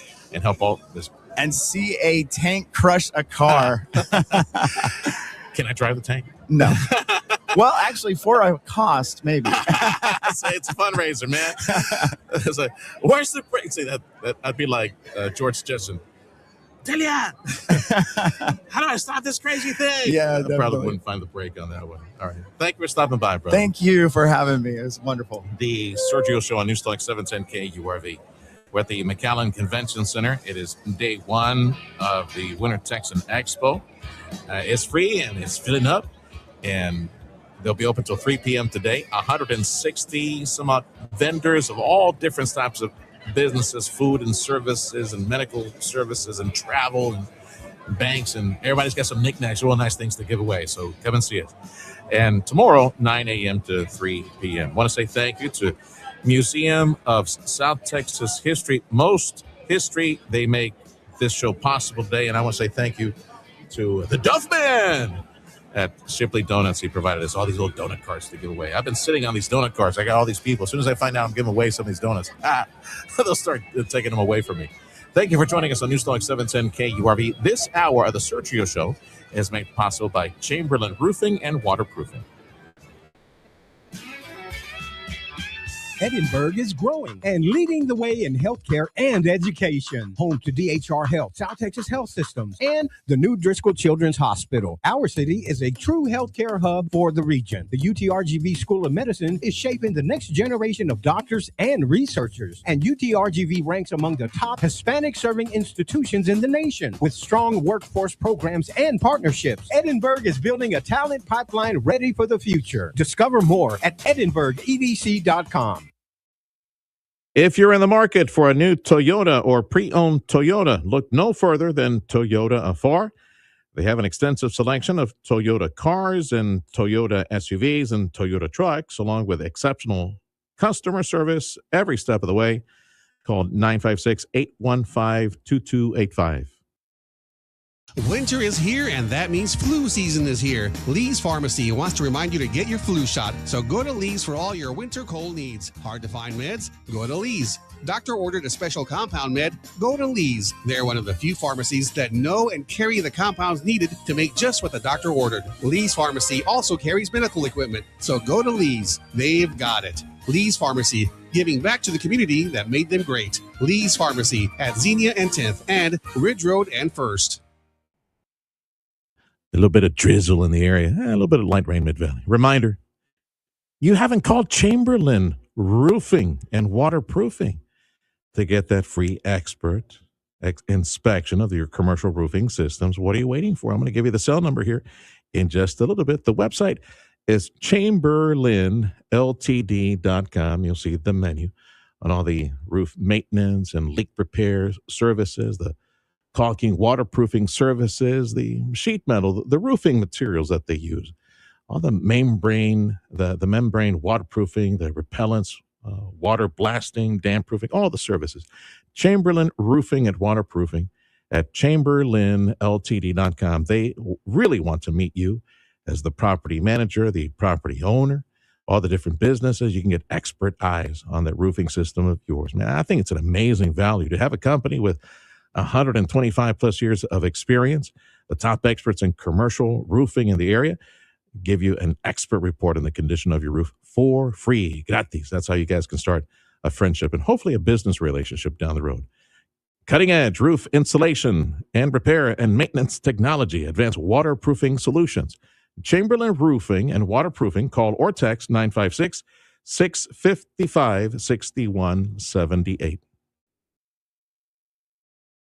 help all this. And see a tank crush a car. Can I drive the tank? No. Well, actually, for a cost, maybe. It's a fundraiser, man. It's like, where's the brake? See, that I'd be like George Jetson. Delia, how do I stop this crazy thing? Yeah, I probably wouldn't find the brake on that one. All right. Thank you for stopping by, brother. Thank you for having me. It was wonderful. The Sergio Show on News Talk 710 KURV. We're at the McAllen Convention Center. It is day 1 of the Winter Texan Expo. It's free and it's filling up, and they'll be open till 3 p.m. today. 160 some odd vendors of all different types of businesses, food and services and medical services and travel and banks, and everybody's got some knickknacks, real nice things to give away. So come and see it. And tomorrow, 9 a.m. to 3 p.m. I want to say thank you to Museum of South Texas History. Most history, they make this show possible today. And I want to say thank you to the Duffman at Shipley Donuts. He provided us all these little donut carts to give away. I've been sitting on these donut carts. I got all these people. As soon as I find out I'm giving away some of these donuts, they'll start taking them away from me. Thank you for joining us on Newstalk 710 KURV. This hour of the Sergio Show is made possible by Chamberlain Roofing and Waterproofing. Edinburgh is growing and leading the way in healthcare and education. Home to DHR Health, South Texas Health Systems, and the new Driscoll Children's Hospital. Our city is a true healthcare hub for the region. The UTRGV School of Medicine is shaping the next generation of doctors and researchers. And UTRGV ranks among the top Hispanic-serving institutions in the nation with strong workforce programs and partnerships. Edinburgh is building a talent pipeline ready for the future. Discover more at edinburghedc.com. If you're in the market for a new Toyota or pre-owned Toyota, look no further than Toyota Afar. They have an extensive selection of Toyota cars and Toyota SUVs and Toyota trucks, along with exceptional customer service every step of the way. Call 956-815-2285. Winter is here, and that means flu season is here. Lee's Pharmacy wants to remind you to get your flu shot, so go to Lee's for all your winter cold needs. Hard to find meds? Go to Lee's. Doctor ordered a special compound med? Go to Lee's. They're one of the few pharmacies that know and carry the compounds needed to make just what the doctor ordered. Lee's Pharmacy also carries medical equipment, so go to Lee's. They've got it. Lee's Pharmacy, giving back to the community that made them great. Lee's Pharmacy at Xenia and 10th and Ridge Road and 1st. A little bit of drizzle in the area, a little bit of light rain mid-valley. Reminder, you haven't called Chamberlain Roofing and Waterproofing to get that free expert inspection of your commercial roofing systems. What are you waiting for? I'm going to give you the cell number here in just a little bit. The website is chamberlainltd.com. You'll see the menu on all the roof maintenance and leak repair services, the caulking, waterproofing services, the sheet metal, the roofing materials that they use, all the membrane, the membrane waterproofing, the repellents, water blasting, damp proofing, all the services. Chamberlain Roofing and Waterproofing at chamberlainltd.com. They really want to meet you as the property manager, the property owner, all the different businesses. You can get expert eyes on that roofing system of yours. Man, I think it's an amazing value to have a company with 125 plus years of experience, the top experts in commercial roofing in the area, give you an expert report on the condition of your roof for free. Gratis. That's how you guys can start a friendship and hopefully a business relationship down the road. Cutting edge roof insulation and repair and maintenance technology, advanced waterproofing solutions. Chamberlain Roofing and Waterproofing. Call or text 956-655-6178.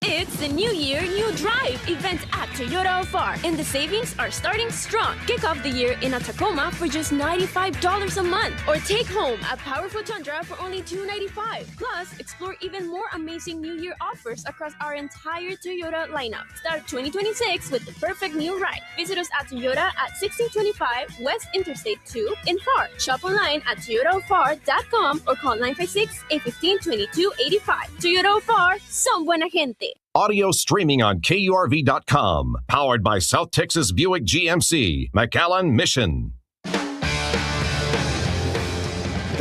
It's the New Year, New Drive event at Toyota Far, and the savings are starting strong. Kick off the year in a Tacoma for just $95 a month, or take home a powerful Tundra for only $295. Plus, explore even more amazing New Year offers across our entire Toyota lineup. Start 2026 with the perfect new ride. Visit us at Toyota at 1625 West Interstate 2 in Far. Shop online at toyotafar.com or call 956-815-2285. Toyota Far, son buena gente. Audio streaming on KURV.com. Powered by South Texas Buick GMC, McAllen Mission. Got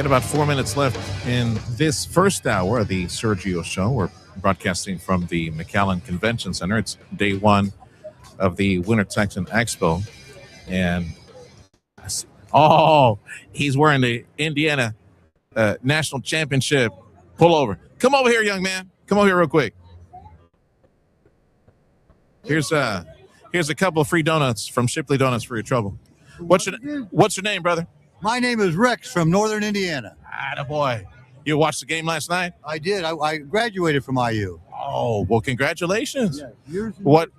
about 4 minutes left in this first hour of the Sergio Show. We're broadcasting from the McAllen Convention Center. It's day one of the Winter Texan Expo. And, he's wearing the Indiana National Championship pullover. Come over here, young man. Come over here real quick. Here's a couple of free donuts from Shipley Donuts for your trouble. What's your name, brother? My name is Rex from Northern Indiana. Attaboy. You watched the game last night? I did. I graduated from IU. Oh, well, congratulations. Yeah,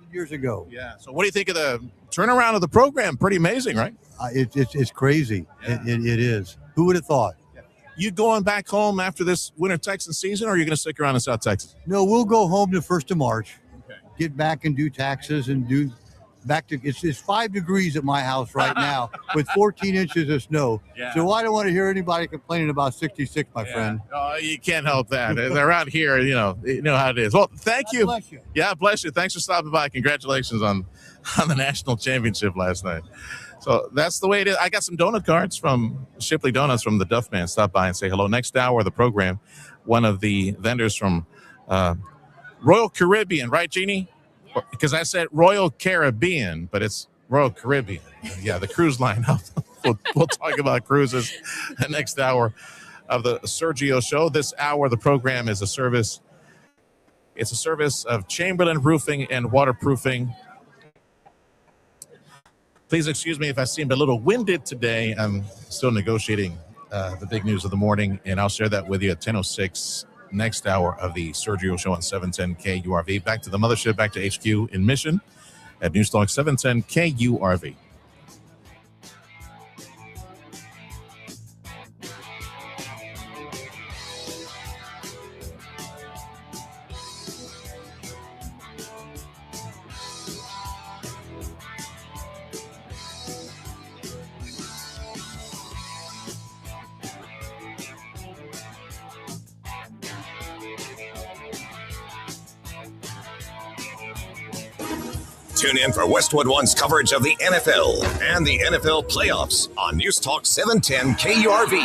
years ago. Yeah. So what do you think of the turnaround of the program? Pretty amazing, right? It's crazy. Yeah. It is. Who would have thought? You going back home after this Winter Texan season, or are you going to stick around in South Texas? No, we'll go home the 1st of March. Okay. Get back and do taxes and do back to it's 5 degrees at my house right now with 14 inches of snow. Yeah. So I don't want to hear anybody complaining about 66, my friend. Oh, you can't help that. Around here, you know how it is. Well, thank you. Bless you. Yeah, bless you. Thanks for stopping by. Congratulations on on the national championship last night. So that's the way it is. I got some donut cards from Shipley Donuts from the Duff Man. Stop by and say hello. Next hour of the program, one of the vendors from Royal Caribbean, right, Jeannie? Because I said Royal Caribbean, but it's Royal Caribbean. Yeah, the cruise line. We'll talk about cruises the next hour of the Sergio Show. This hour of the program is a service. It's a service of Chamberlain Roofing and Waterproofing. Please excuse me if I seemed a little winded today. I'm still negotiating the big news of the morning, and I'll share that with you at 10:06, next hour of the Sergio Show on 710 KURV. Back to the mothership, back to HQ in Mission at Newstalk 710 KURV. Tune in for Westwood One's coverage of the NFL and the NFL playoffs on News Talk 710 KURV.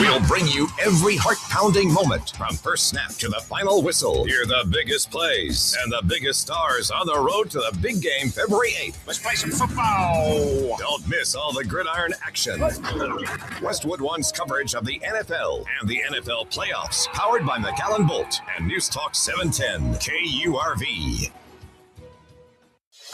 We'll bring you every heart-pounding moment from first snap to the final whistle. Hear the biggest plays and the biggest stars on the road to the big game February 8th. Let's play some football. Don't miss all the gridiron action. Westwood One's coverage of the NFL and the NFL playoffs, powered by McAllen Bolt and News Talk 710 KURV.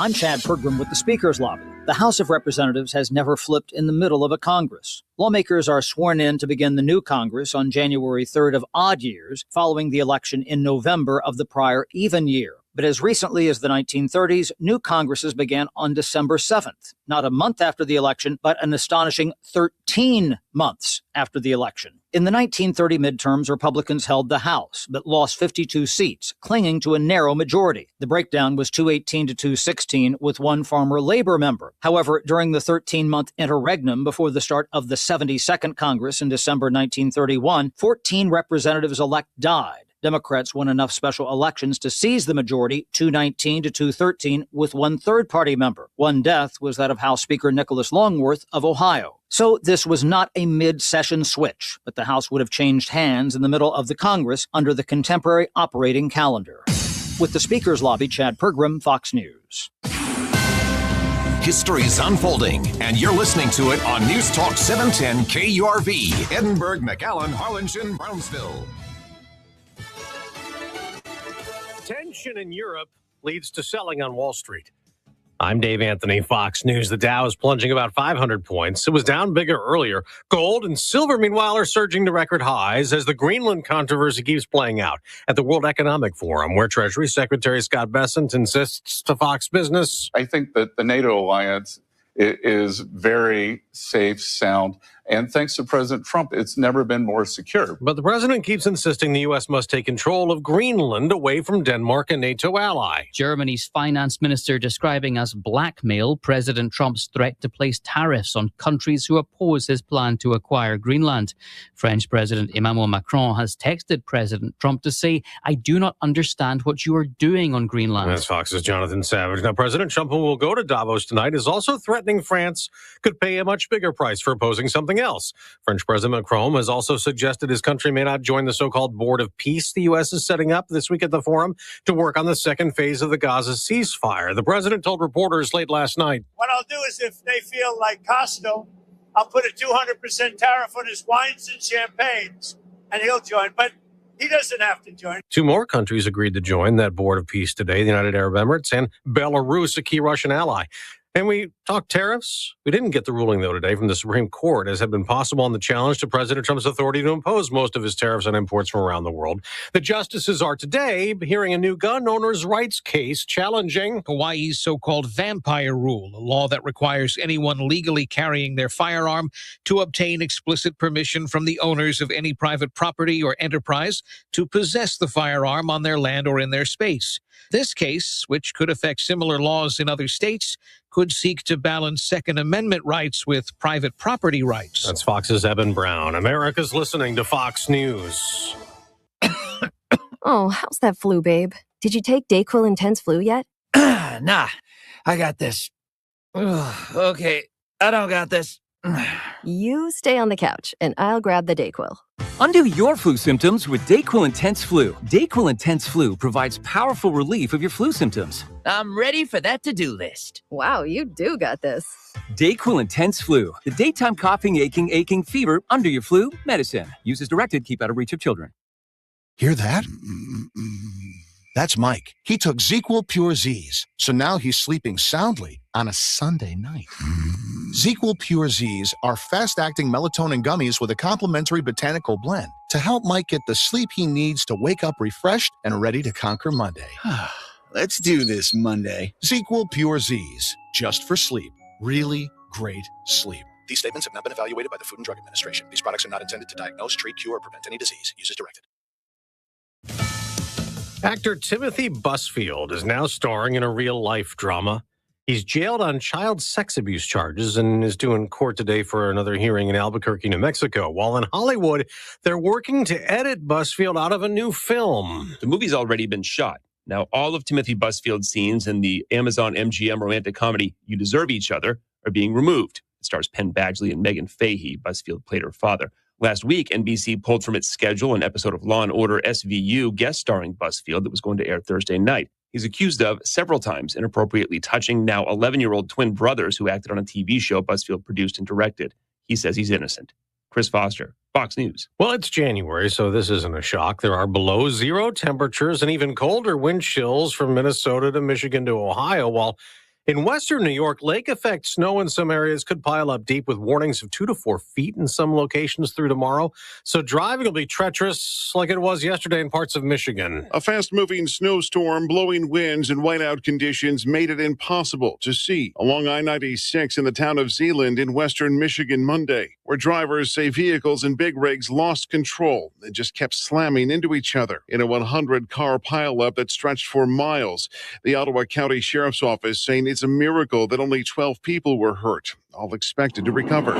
I'm Chad Pergram with the Speaker's Lobby. The House of Representatives has never flipped in the middle of a Congress. Lawmakers are sworn in to begin the new Congress on January 3rd of odd years, following the election in November of the prior even year. But as recently as the 1930s, new Congresses began on December 7th, not a month after the election, but an astonishing 13 months after the election. In the 1930 midterms, Republicans held the House, but lost 52 seats, clinging to a narrow majority. The breakdown was 218 to 216, with one former Labor member. However, during the 13-month interregnum before the start of the 72nd Congress in December 1931, 14 representatives-elect died. Democrats won enough special elections to seize the majority, 219 to 213, with one third-party member. One death was that of House Speaker Nicholas Longworth of Ohio. So this was not a mid-session switch, but the House would have changed hands in the middle of the Congress under the contemporary operating calendar. With the Speaker's Lobby, Chad Pergram, Fox News. History's unfolding, and you're listening to it on News Talk 710 KURV, Edinburgh, McAllen, Harlingen, Brownsville. Tension in Europe leads to selling on Wall Street. I'm Dave Anthony, Fox News. The Dow is plunging about 500 points. It was down bigger earlier. Gold and silver, meanwhile, are surging to record highs as the Greenland controversy keeps playing out at the World Economic Forum, where Treasury Secretary Scott Bessent insists to Fox Business. I think that the NATO alliance is very safe, sound, and thanks to President Trump, it's never been more secure. But the president keeps insisting the U.S. must take control of Greenland away from Denmark, a NATO ally. Germany's finance minister describing as blackmail President Trump's threat to place tariffs on countries who oppose his plan to acquire Greenland. French President Emmanuel Macron has texted President Trump to say, "I do not understand what you are doing on Greenland." That's Fox's Jonathan Savage. Now, President Trump, who will go to Davos tonight, is also threatening France could pay a much bigger price for opposing something else. French President Macron has also suggested his country may not join the so-called Board of Peace the U.S. is setting up this week at the forum to work on the second phase of the Gaza ceasefire. The president told reporters late last night, "What I'll do is if they feel like Costco, I'll put a 200% tariff on his wines and champagnes, and he'll join. But he doesn't have to join." Two more countries agreed to join that Board of Peace today, the United Arab Emirates and Belarus, a key Russian ally. And we talked tariffs. We didn't get the ruling, though, today from the Supreme Court, as had been possible on the challenge to President Trump's authority to impose most of his tariffs on imports from around the world. The justices are today hearing a new gun owners' rights case challenging Hawaii's so-called vampire rule, a law that requires anyone legally carrying their firearm to obtain explicit permission from the owners of any private property or enterprise to possess the firearm on their land or in their space. This case, which could affect similar laws in other states, could seek to balance Second Amendment rights with private property rights. That's Fox's Eben Brown. America's listening to Fox News. Oh, how's that flu, babe? Did you take DayQuil Intense Flu yet? Nah. I got this. Ugh, okay, I don't got this. You stay on the couch, and I'll grab the Dayquil. Undo your flu symptoms with Dayquil Intense Flu. Dayquil Intense Flu provides powerful relief of your flu symptoms. I'm ready for that to-do list. Wow, you do got this. Dayquil Intense Flu. The daytime coughing, aching, fever, under your flu medicine. Use as directed. Keep out of reach of children. Hear that? That's Mike. He took ZQL Pure Z's, so now he's sleeping soundly on a Sunday night. ZQL Pure Z's are fast-acting melatonin gummies with a complementary botanical blend to help Mike get the sleep he needs to wake up refreshed and ready to conquer Monday. Let's do this Monday. ZQL Pure Z's, just for sleep. Really great sleep. These statements have not been evaluated by the Food and Drug Administration. These products are not intended to diagnose, treat, cure, or prevent any disease. Use as directed. Actor Timothy Busfield is now starring in a real-life drama. He's jailed on child sex abuse charges and is due in court today for another hearing in Albuquerque, New Mexico. While in Hollywood, they're working to edit Busfield out of a new film. The movie's already been shot. Now, all of Timothy Busfield's scenes in the Amazon MGM romantic comedy You Deserve Each Other are being removed. It stars Penn Badgley and Megan Fahey. Busfield played her father. Last week, NBC pulled from its schedule an episode of Law & Order SVU guest starring Busfield that was going to air Thursday night. He's accused of, several times, inappropriately touching now 11-year-old twin brothers who acted on a TV show Busfield produced and directed. He says he's innocent. Chris Foster, Fox News. Well, it's January, so this isn't a shock. There are below zero temperatures and even colder wind chills from Minnesota to Michigan to Ohio, while in western New York, lake effect snow in some areas could pile up deep with warnings of 2 to 4 feet in some locations through tomorrow. So driving will be treacherous like it was yesterday in parts of Michigan. A fast-moving snowstorm, blowing winds, and whiteout conditions made it impossible to see along I-96 in the town of Zeeland in western Michigan Monday, where drivers say vehicles and big rigs lost control and just kept slamming into each other in a 100-car pileup that stretched for miles. The Ottawa County Sheriff's Office saying it's a miracle that only 12 people were hurt, all expected to recover.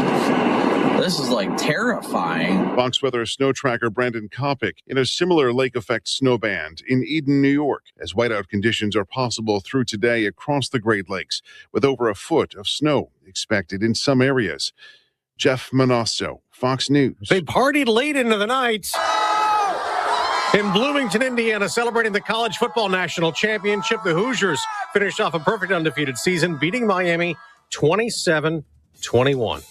This is like terrifying. Fox Weather snow tracker Brandon Kopic in a similar lake effect snow band in Eden, New York, as whiteout conditions are possible through today across the Great Lakes, with over a foot of snow expected in some areas. Jeff Manasso, Fox News. They partied late into the night in Bloomington, Indiana, celebrating the college football national championship. The Hoosiers finished off a perfect undefeated season, beating Miami 27-21.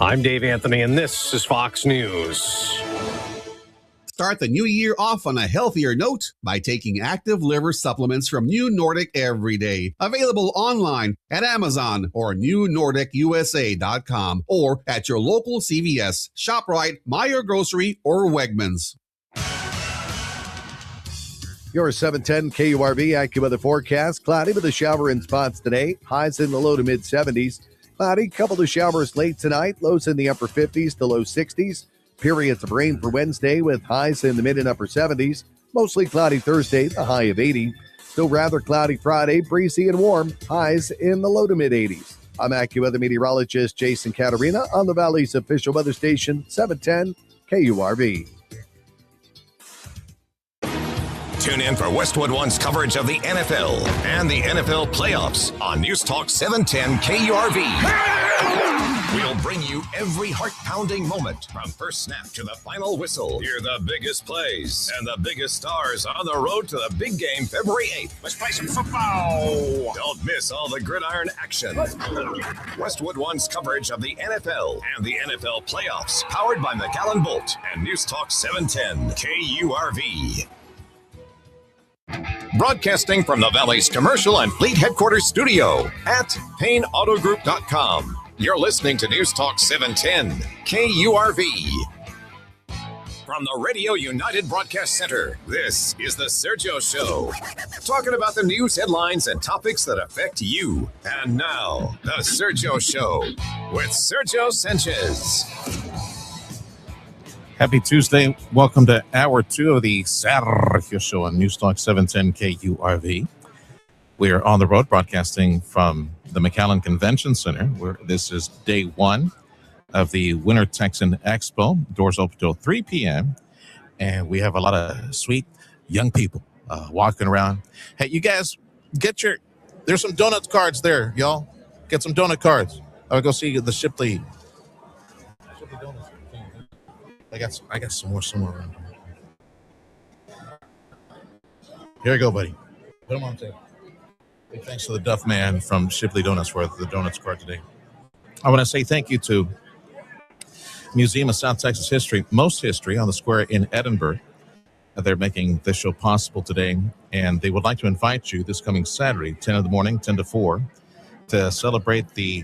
I'm Dave Anthony, and this is Fox News. Start the new year off on a healthier note by taking active liver supplements from New Nordic every day. Available online at Amazon or newnordicusa.com or at your local CVS, ShopRite, Meijer Grocery, or Wegmans. Your 710 KURV AccuWeather forecast. Cloudy with a shower in spots today. Highs in the low to mid 70s. Cloudy, couple of showers late tonight. Lows in the upper 50s to low 60s. Periods of rain for Wednesday with highs in the mid and upper 70s. Mostly cloudy Thursday, the high of 80. Still rather cloudy Friday, breezy and warm. Highs in the low to mid 80s. I'm AccuWeather meteorologist Jason Caterina on the Valley's official weather station, 710 KURV. Tune in for Westwood One's coverage of the NFL and the NFL playoffs on News Talk 710 KURV. We'll bring you every heart-pounding moment from first snap to the final whistle. Hear the biggest plays and the biggest stars on the road to the big game February 8th. Let's play some football. Don't miss all the gridiron action. Westwood One's coverage of the NFL and the NFL playoffs, powered by McAllen Bolt and News Talk 710 KURV. Broadcasting from the Valley's commercial and fleet headquarters studio at PayneAutoGroup.com. You're listening to News Talk 710 KURV. From the Radio United Broadcast Center, this is the Sergio Show. Talking about the news headlines and topics that affect you. And now, the Sergio Show with Sergio Sanchez. Happy Tuesday. Welcome to Hour 2 of the Sergio Show on News Talk 710 KURV. We are on the road broadcasting from the McAllen Convention Center, where this is day one of the Winter Texan Expo. Doors open till 3 p.m. And we have a lot of sweet young people walking around. Hey, you guys, get your There's some donut cards there, y'all. Get some donut cards. I'll go see the Shipley. I got some more somewhere around here. Here you go, buddy. Put them on the table. Big thanks to the Duff Man from Shipley Donuts for the donuts card today. I want to say thank you to Museum of South Texas History, Most History on the Square in Edinburgh. They're making this show possible today, and they would like to invite you this coming Saturday, 10 in the morning, 10 to 4, to celebrate the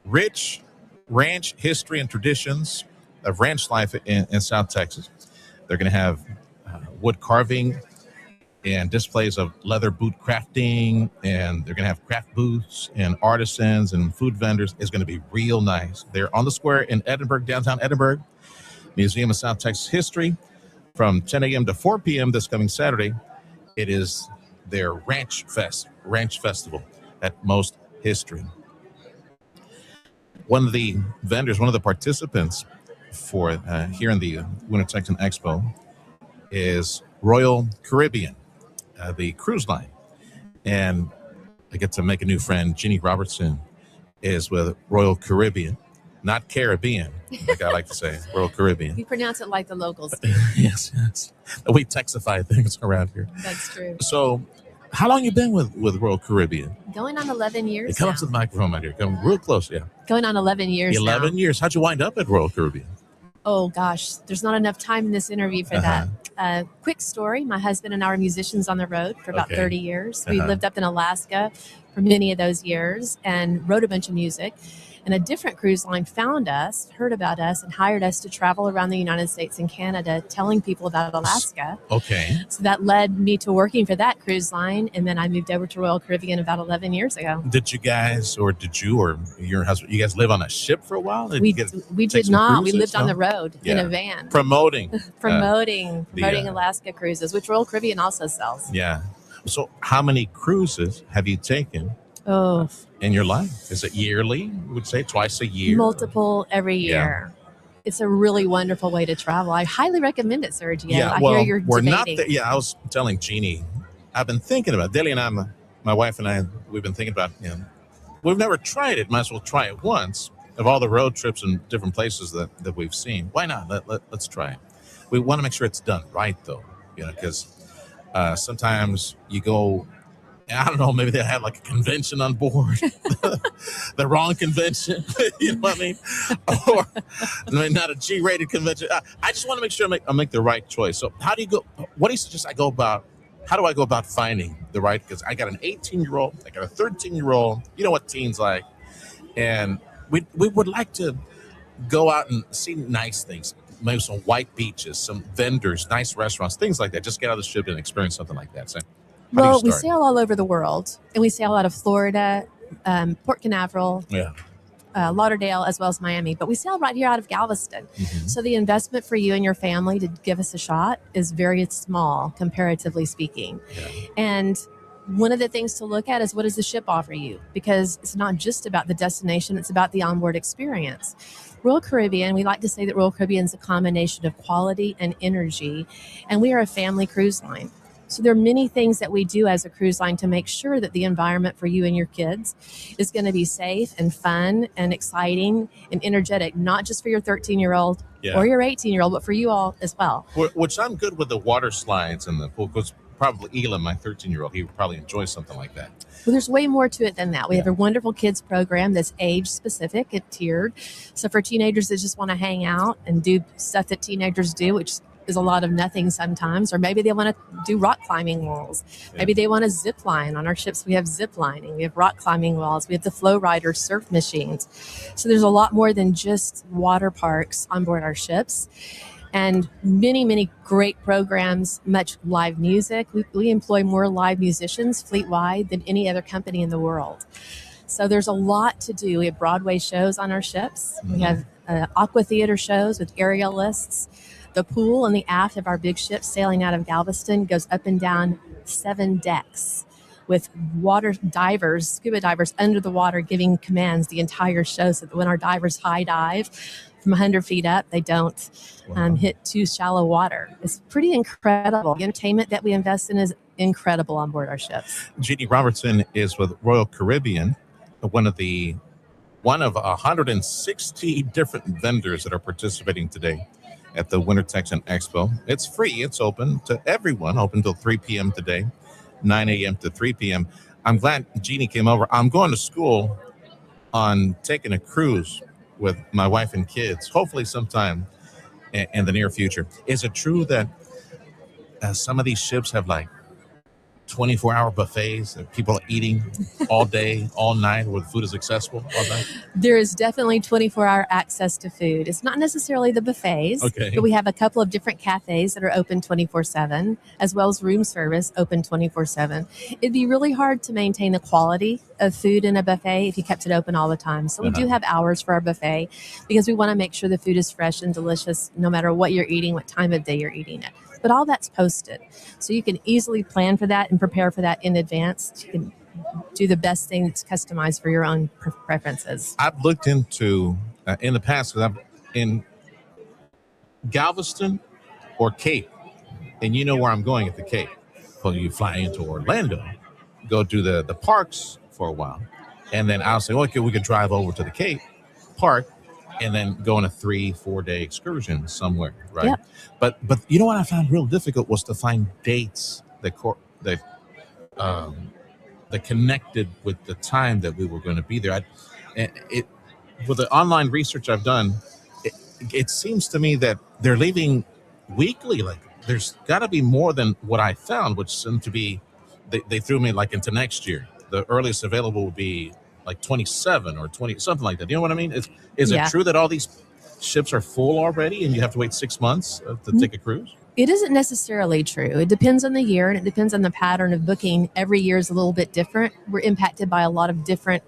rich ranch history and traditions of ranch life in South Texas. They're going to have wood carving and displays of leather boot crafting, and they're going to have craft booths and artisans and food vendors. It's going to be real nice. They're on the Square in Edinburgh, downtown Edinburgh, Museum of South Texas History, from 10 a.m. to 4 p.m. this coming Saturday. It is their Ranch Festival at Most History. One of the vendors, one of the participants for here in the Winter Texan Expo is Royal Caribbean, the cruise line. And I get to make a new friend. Jeannie Robertson is with Royal Caribbean, not Caribbean, like I like to say, Royal Caribbean. You pronounce it like the locals do. Yes. We Texify things around here. That's true. So how long you been with Royal Caribbean? Going on 11 years Come now. up to the microphone out here. Come real close, yeah. Going on 11 years 11 now. years. How'd you wind up at Royal Caribbean? Oh, gosh. There's not enough time in this interview for that. Quick story. My husband and I were musicians on the road for about 30 years. We lived up in Alaska for many of those years and wrote a bunch of music. And a different cruise line found us, heard about us, and hired us to travel around the United States and Canada telling people about Alaska. Okay. So that led me to working for that cruise line. And then I moved over to Royal Caribbean about 11 years ago. Did you or your husband, you guys live on a ship for a while? We did not. We lived on the road in a van. Promoting Alaska cruises, which Royal Caribbean also sells. Yeah. So how many cruises have you taken in your life? Is it yearly? I would say twice a year? Multiple every year. It's a really wonderful way to travel. I highly recommend it, Sergio. Yeah, I hear you're we're debating. not there. Yeah, I was telling Jeannie, I've been thinking about it. Deli and I, my wife and I, we've been thinking about, we've never tried it. Might as well try it once. Of all the road trips and different places that we've seen, why not? Let's try it. We want to make sure it's done right, though, because sometimes you go, I don't know, maybe they had like a convention on board, the wrong convention, you know what I mean? Or not a G-rated convention. I just want to make sure I make the right choice. So how do you go? What do you suggest how do I go about finding the right? Because I got an 18-year-old, I got a 13-year-old, you know what teens like. And we would like to go out and see nice things, maybe some white beaches, some vendors, nice restaurants, things like that. Just get out of the ship and experience something like that. So, well, we sail all over the world, and we sail out of Florida, Port Canaveral, Lauderdale, as well as Miami. But we sail right here out of Galveston. Mm-hmm. So the investment for you and your family to give us a shot is very small, comparatively speaking. Yeah. And one of the things to look at is what does the ship offer you? Because it's not just about the destination, it's about the onboard experience. Royal Caribbean, we like to say that Royal Caribbean is a combination of quality and energy, and we are a family cruise line. So there are many things that we do as a cruise line to make sure that the environment for you and your kids is going to be safe and fun and exciting and energetic, not just for your 13-year-old or your 18-year-old, but for you all as well. Which I'm good with the water slides and the pool, because probably Elam, my 13-year-old, he would probably enjoy something like that. Well, there's way more to it than that. We have a wonderful kids program that's age-specific and tiered. So for teenagers that just want to hang out and do stuff that teenagers do, which is a lot of nothing sometimes, or maybe they want to do rock climbing walls. Maybe they want to zip line. On our ships, we have zip lining. We have rock climbing walls. We have the flow riders, surf machines. So there's a lot more than just water parks on board our ships. And many, many great programs, much live music. We employ more live musicians fleet-wide than any other company in the world. So there's a lot to do. We have Broadway shows on our ships. Mm-hmm. We have aqua theater shows with aerialists. The pool and the aft of our big ship sailing out of Galveston goes up and down 7 decks with water divers, scuba divers under the water giving commands the entire show so that when our divers high dive from 100 feet up, they don't hit too shallow water. It's pretty incredible. The entertainment that we invest in is incredible on board our ships. Jeannie Robertson is with Royal Caribbean, one of 160 different vendors that are participating today at the Winter Texan Expo. It's free. It's open to everyone, open till 3 p.m. today, 9 a.m. to 3 p.m. I'm glad Jeannie came over. I'm going to school on taking a cruise with my wife and kids, hopefully sometime in the near future. Is it true that some of these ships have like 24-hour buffets that people are eating all day, all night, where the food is accessible all night? There is definitely 24-hour access to food. It's not necessarily the buffets, Okay. but we have a couple of different cafes that are open 24/7, as well as room service open 24/7. It'd be really hard to maintain the quality of food in a buffet if you kept it open all the time. So we do have hours for our buffet because we want to make sure the food is fresh and delicious no matter what you're eating, what time of day you're eating it. But all that's posted. So you can easily plan for that and prepare for that in advance. You can do the best thing that's customized for your own preferences. I've looked into, in the past, because I'm in Galveston or Cape, and you know where I'm going at the Cape. Well, you fly into Orlando, go do the parks for a while, and then I'll say, okay, we could drive over to the Cape, park, and then go on a 3-4 day excursion somewhere, right? Yep. But you know what I found real difficult was to find dates that connected with the time that we were going to be there. With the online research I've done, it seems to me that they're leaving weekly. Like there's got to be more than what I found, which seemed to be they threw me like into next year. The earliest available would be like 27 or 20, something like that. You know what I mean? Is it true that all these ships are full already and you have to wait 6 months to take a cruise? It isn't necessarily true. It depends on the year and it depends on the pattern of booking. Every year is a little bit different. We're impacted by a lot of different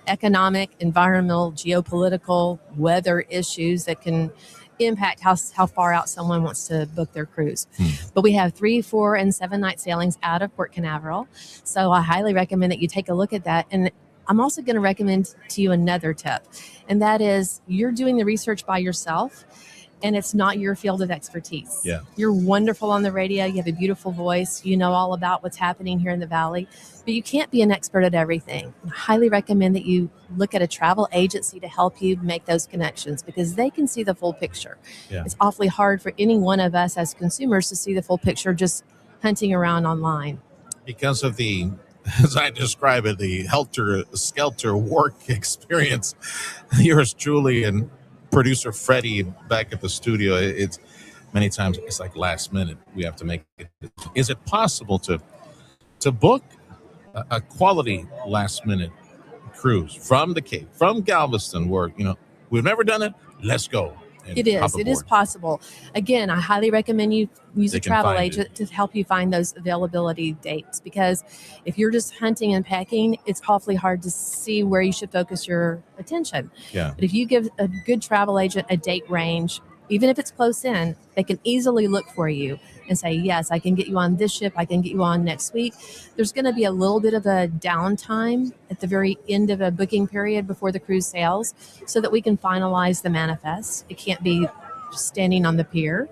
economic, environmental, geopolitical, weather issues that can impact how far out someone wants to book their cruise. But we have 3, 4, and 7 night sailings out of Port Canaveral. So I highly recommend that you take a look at that. And I'm also going to recommend to you another tip, and that is you're doing the research by yourself, and it's not your field of expertise. Yeah. You're wonderful on the radio. You have a beautiful voice. You know all about what's happening here in the Valley, but you can't be an expert at everything. I highly recommend that you look at a travel agency to help you make those connections because they can see the full picture. Yeah. It's awfully hard for any one of us as consumers to see the full picture just hunting around online. Because of the, as I describe it, the helter-skelter work experience, yours truly and producer Freddie back at the studio, it's many times it's like last minute. We have to make it. Is it possible to book a quality last minute cruise from the Cape, from Galveston, where, we've never done it, let's go. It is possible. Again, I highly recommend you use a travel agent to help you find those availability dates because if you're just hunting and pecking, it's awfully hard to see where you should focus your attention. Yeah. But if you give a good travel agent a date range, even if it's close in, they can easily look for you and say, yes, I can get you on this ship. I can get you on next week. There's going to be a little bit of a downtime at the very end of a booking period before the cruise sails so that we can finalize the manifest. It can't be just standing on the pier,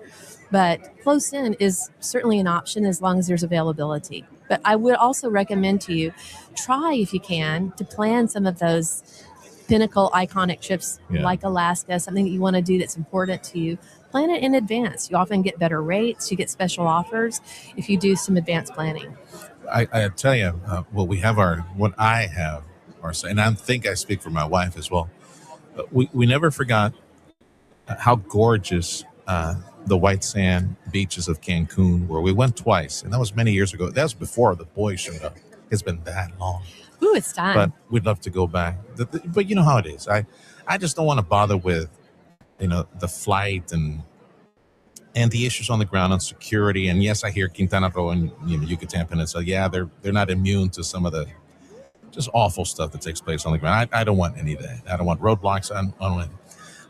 but close in is certainly an option as long as there's availability. But I would also recommend to you, try if you can to plan some of those pinnacle iconic trips like Alaska, something that you want to do that's important to you. Plan it in advance. You often get better rates. You get special offers if you do some advanced planning. I tell you, we have and I think I speak for my wife as well. We never forgot how gorgeous the white sand beaches of Cancun were. We went twice, and that was many years ago. That was before the boys showed up. It's been that long. Ooh, it's time. But we'd love to go back. But you know how it is. I just don't want to bother with, the flight and the issues on the ground on security. And yes, I hear Quintana Roo and Yucatan Peninsula. Yeah, they're not immune to some of the just awful stuff that takes place on the ground. I don't want any of that. I don't want roadblocks. I don't want anything.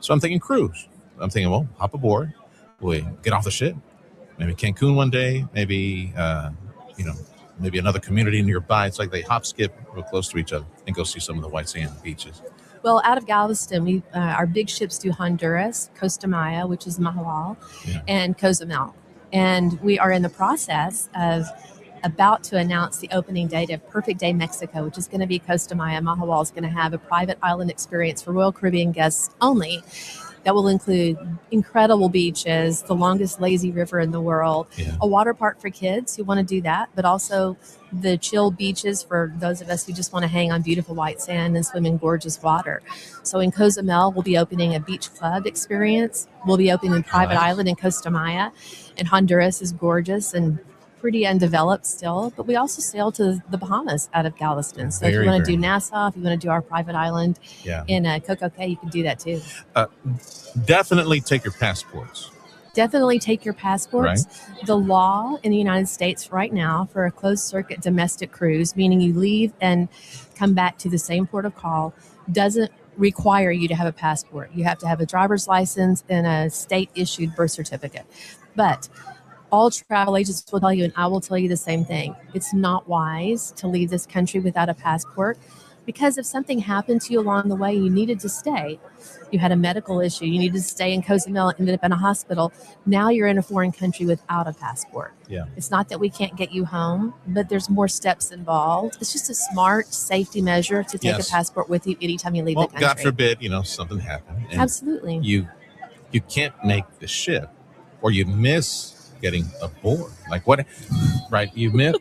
So I'm thinking cruise. I'm thinking, well, hop aboard. We get off the ship. Maybe Cancun one day. Maybe maybe another community nearby. It's like they hop, skip real close to each other and go see some of the white sand beaches. Well, out of Galveston, our big ships do Honduras, Costa Maya, which is Mahalal, and Cozumel. And we are in the process of about to announce the opening date of Perfect Day Mexico, which is going to be Costa Maya. Mahahual is going to have a private island experience for Royal Caribbean guests only. That will include incredible beaches, the longest lazy river in the world, a water park for kids who want to do that, but also the chill beaches for those of us who just want to hang on beautiful white sand and swim in gorgeous water. So in Cozumel, we'll be opening a beach club experience. We'll be opening a private island in Costa Maya, and Honduras is gorgeous and pretty undeveloped still, but we also sail to the Bahamas out of Galveston. So if you want to do Nassau, if you want to do our private island in Coco Cay, you can do that too. Definitely take your passports. Definitely take your passports. Right. The law in the United States right now for a closed circuit domestic cruise, meaning you leave and come back to the same port of call, doesn't require you to have a passport. You have to have a driver's license and a state-issued birth certificate. But all travel agents will tell you, and I will tell you the same thing. It's not wise to leave this country without a passport, because if something happened to you along the way, you needed to stay. You had a medical issue. You needed to stay in Cozumel, ended up in a hospital. Now you're in a foreign country without a passport. Yeah. It's not that we can't get you home, but there's more steps involved. It's just a smart safety measure to take a passport with you anytime you leave the country. God forbid, something happened. And absolutely. You can't make the ship, or you miss getting aboard. Like what? Right? You miss.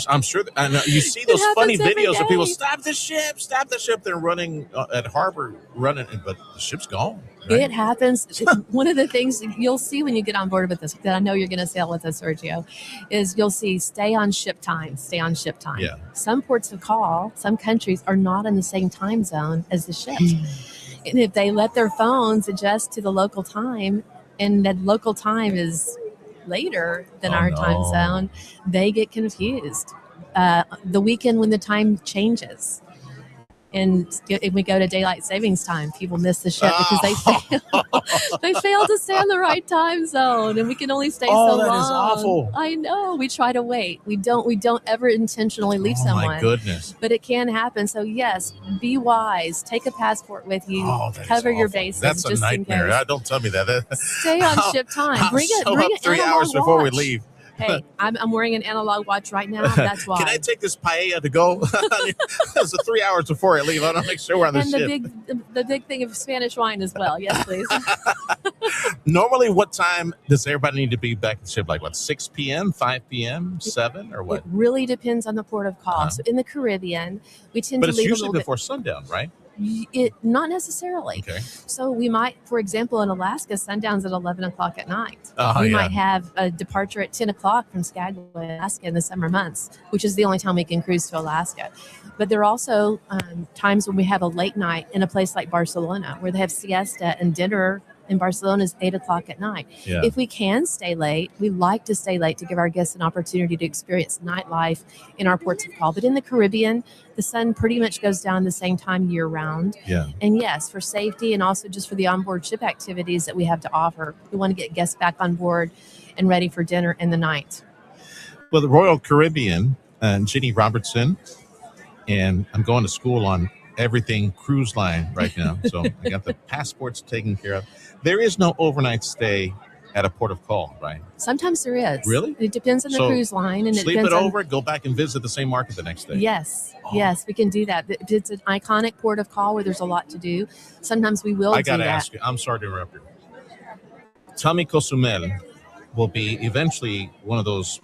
I'm sure. I know you see those funny videos of people stop the ship. They're running at harbor, but the ship's gone. Right? It happens. One of the things you'll see when you get on board with us, that I know you're going to sail with us, Sergio, is you'll see stay on ship time. Yeah. Some ports of call, some countries are not in the same time zone as the ship. And if they let their phones adjust to the local time, and that local time is later than our time zone, they get confused. The weekend when the time changes, and if we go to daylight savings time, people miss the ship because they fail to stay on the right time zone, and we can only stay so long. That is awful. I know. We try to wait. We don't ever intentionally leave someone. My goodness. But it can happen. So yes, be wise. Take a passport with you. Cover your bases. That's just a nightmare. Don't tell me that. Stay on ship time. Bring it 3 hours before we leave. Hey, I'm wearing an analog watch right now. That's why. Can I take this paella to go? It's 3 hours before I leave. I want to make sure we're on the ship. And the big thing of Spanish wine as well. Yes, please. Normally, what time does everybody need to be back at the ship? Like what, 6 p.m., 5 p.m., 7, or what? It really depends on the port of call. So in the Caribbean, we tend to leave a little bit. But it's usually before sundown, right? Not necessarily. Okay. So we might, for example, in Alaska, sundown's at 11 o'clock at night. We might have a departure at 10 o'clock from Skagway, Alaska in the summer months, which is the only time we can cruise to Alaska. But there are also times when we have a late night in a place like Barcelona, where they have siesta and dinner in Barcelona is 8 o'clock at night. Yeah. If we can stay late, we like to stay late to give our guests an opportunity to experience nightlife in our ports of call. But in the Caribbean, the sun pretty much goes down the same time year round. Yeah. And yes, for safety and also just for the onboard ship activities that we have to offer, we want to get guests back on board and ready for dinner in the night. Well, the Royal Caribbean, Ginny Robertson, and I'm going to school on everything cruise line right now. So I got the passports taken care of. There is no overnight stay at a port of call, right? Sometimes there is. Really? It depends on the cruise line. And sleep it over, go back and visit the same market the next day. Yes. Yes, we can do that. If it's an iconic port of call where there's a lot to do, sometimes we will do that. I got to ask you, I'm sorry to interrupt you. Tell me Cozumel will be eventually one of those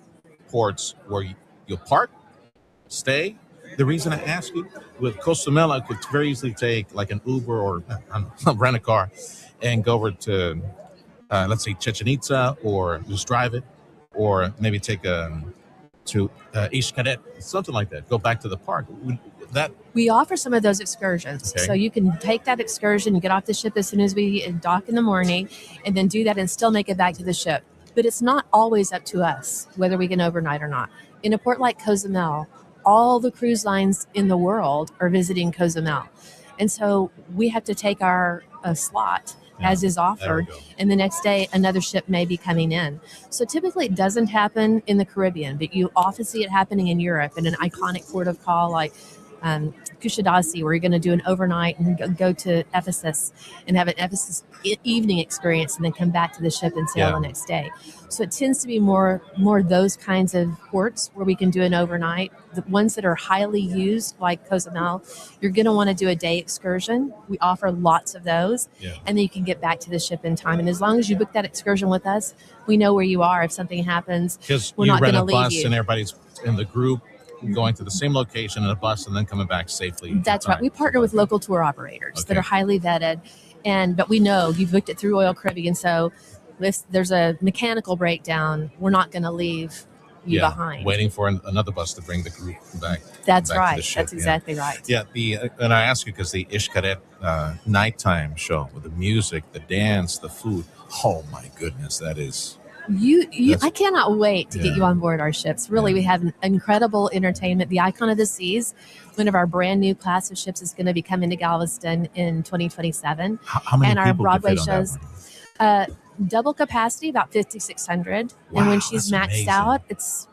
ports where you'll park, stay. The reason I ask you, with Cozumel, I could very easily take like an Uber or rent a car and go over to, let's say, Chichen Itza, or just drive it, or maybe take to Xcaret, something like that. Go back to the park. We offer some of those excursions. Okay. So you can take that excursion and get off the ship as soon as we dock in the morning, and then do that and still make it back to the ship. But it's not always up to us whether we can overnight or not. In a port like Cozumel, all the cruise lines in the world are visiting Cozumel. And so we have to take our slot as is offered, and the next day another ship may be coming in. So typically it doesn't happen in the Caribbean, but you often see it happening in Europe in an iconic port of call like Kushadasi, where you're going to do an overnight and go to Ephesus and have an Ephesus evening experience and then come back to the ship and sail the next day. So it tends to be more those kinds of ports where we can do an overnight. The ones that are highly used, like Cozumel, you're going to want to do a day excursion. We offer lots of those, and then you can get back to the ship in time. And as long as you book that excursion with us, we know where you are if something happens. Because we're you not going rent to a leave bus you. and everybody's in the group going to the same location in a bus and then coming back safely. That's right. We partner with local tour operators that are highly vetted, but we know you've booked it through Royal Caribbean, so if there's a mechanical breakdown, we're not going to leave you behind. Waiting for another bus to bring the group back. That's back right. To the ship. That's exactly right. Yeah. And I ask you because the Ishkaret nighttime show with the music, the dance, the food. Oh my goodness, that is. I cannot wait to get you on board our ships. Really, we have an incredible entertainment. The Icon of the Seas, one of our brand new class of ships, is going to be coming to Galveston in 2027. How many and people our Broadway could fit on shows, that one? double capacity, about 5,600. Wow, and when she's that's maxed amazing. out, it's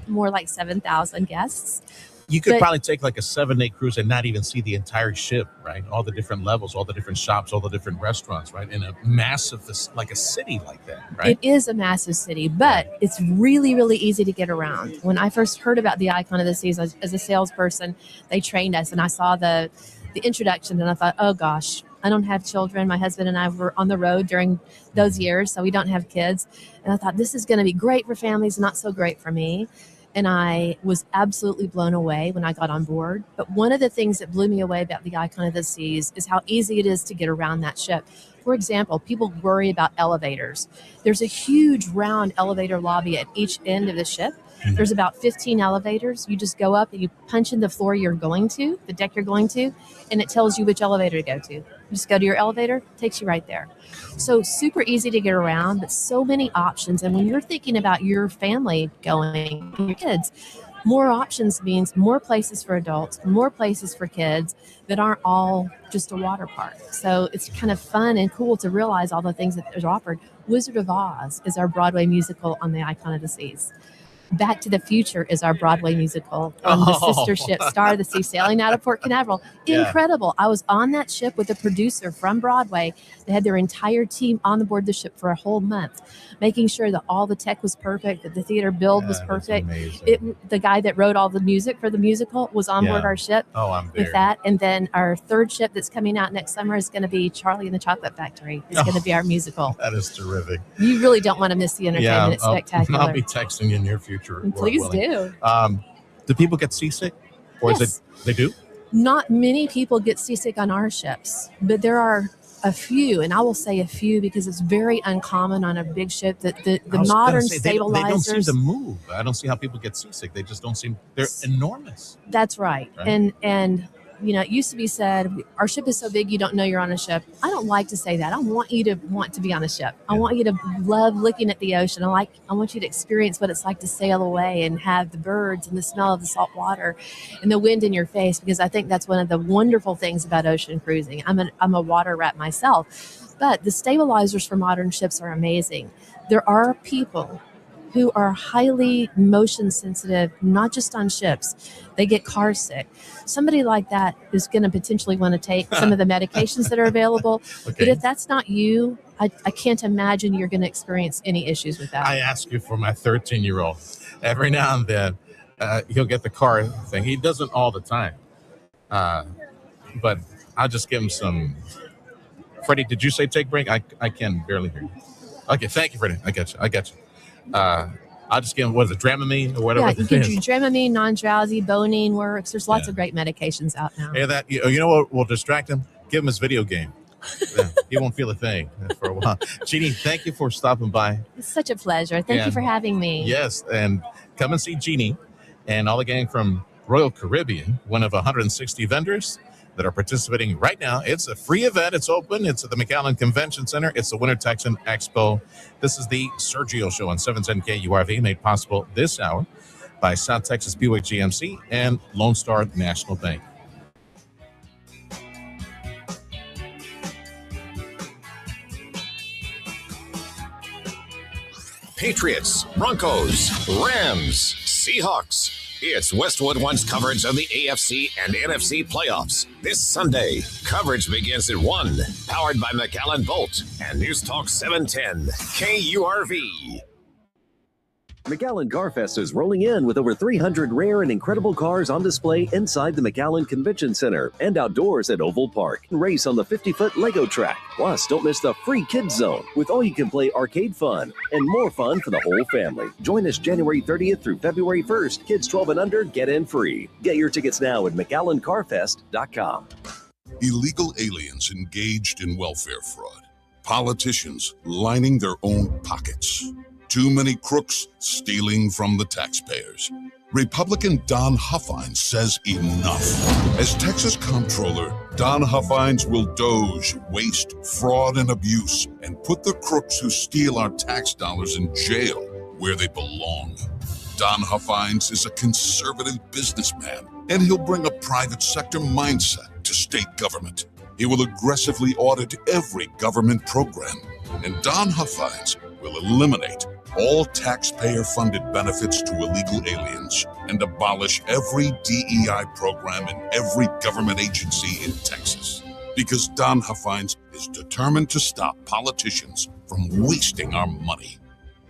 more like 7,000 guests. You could probably take like a 7-day cruise and not even see the entire ship, right? All the different levels, all the different shops, all the different restaurants, right? In a massive, like a city like that, right? It is a massive city, but it's really, really easy to get around. When I first heard about the Icon of the Seas as a salesperson, they trained us, and I saw the introduction, and I thought, oh gosh, I don't have children. My husband and I were on the road during those years, so we don't have kids. And I thought, this is going to be great for families, not so great for me. And I was absolutely blown away when I got on board. But one of the things that blew me away about the Icon of the Seas is how easy it is to get around that ship. For example, people worry about elevators. There's a huge round elevator lobby at each end of the ship. There's about 15 elevators. You just go up and you punch in the floor you're going to, the deck you're going to, and it tells you which elevator to go to. You just go to your elevator, it takes you right there. So super easy to get around, but so many options. And when you're thinking about your family going, your kids, more options means more places for adults, more places for kids that aren't all just a water park. So it's kind of fun and cool to realize all the things that are offered. Wizard of Oz is our Broadway musical on the Icon of the Seas. Back to the Future is our Broadway musical on the sister ship Star of the Sea, sailing out of Port Canaveral. Incredible. I was on that ship with a producer from Broadway. They had their entire team on the board the ship for a whole month, making sure that all the tech was perfect, that the theater build was perfect. The guy that wrote all the music for the musical was on board our ship with that. And then our third ship that's coming out next summer is going to be Charlie and the Chocolate Factory. It's going to be our musical. That is terrific. You really don't want to miss the entertainment. It's spectacular. I'll be texting you in near future. Please do. Do people get seasick? Or is it they do? Not many people get seasick on our ships, but there are a few, and I will say a few because it's very uncommon on a big ship that the modern stabilizers. They don't seem to move. I don't see how people get seasick. They just don't seem. They're enormous. That's right. And you know, it used to be said, our ship is so big you don't know you're on a ship. I don't like to say that. I want you to want to be on a ship. I want you to love looking at the ocean. I want you to experience what it's like to sail away and have the birds and the smell of the salt water and the wind in your face, because I think that's one of the wonderful things about ocean cruising. I'm a water rat myself, but the stabilizers for modern ships are amazing. There are people who are highly motion sensitive, not just on ships. They get car sick. Somebody like that is going to potentially want to take some of the medications that are available. But if that's not you, I can't imagine you're going to experience any issues with that. I ask you for my 13-year-old. Every now and then, he'll get the car thing. He doesn't all the time. But I'll just give him some. Freddie, did you say take break? I can barely hear you. Okay, thank you, Freddie. I got you. I'll just give him, what is it, Dramamine or whatever? Yeah, you can do Dramamine, non-drowsy, Bonine works. There's lots of great medications out now. Yeah, you know what will distract him? Give him his video game. He won't feel a thing for a while. Jeannie, thank you for stopping by. It's such a pleasure. Thank you for having me. Yes, and come and see Jeannie and all the gang from Royal Caribbean, one of 160 vendors that are participating right now. It's a free event. It's open. It's at the McAllen Convention Center. It's the Winter Texan Expo. This is the Sergio Show on 710 KURV, made possible this hour by South Texas Buick GMC and Lone Star National Bank. Patriots, Broncos, Rams, Seahawks. It's Westwood One's coverage of the AFC and NFC playoffs. This Sunday, coverage begins at 1. Powered by McAllen Bolt and News Talk 710 KURV. McAllen CarFest is rolling in with over 300 rare and incredible cars on display inside the McAllen Convention Center and outdoors at Oval Park. Race on the 50-foot Lego track. Plus, don't miss the free Kids Zone with all-you-can-play arcade fun and more fun for the whole family. Join us January 30th through February 1st. Kids 12 and under get in free. Get your tickets now at McAllenCarFest.com. Illegal aliens engaged in welfare fraud. Politicians lining their own pockets. Too many crooks stealing from the taxpayers. Republican Don Huffines says enough. As Texas Comptroller, Don Huffines will doge waste, fraud, and abuse and put the crooks who steal our tax dollars in jail where they belong. Don Huffines is a conservative businessman, and he'll bring a private sector mindset to state government. He will aggressively audit every government program, and Don Huffines will eliminate all taxpayer-funded benefits to illegal aliens and abolish every DEI program in every government agency in Texas. Because Don Huffines is determined to stop politicians from wasting our money.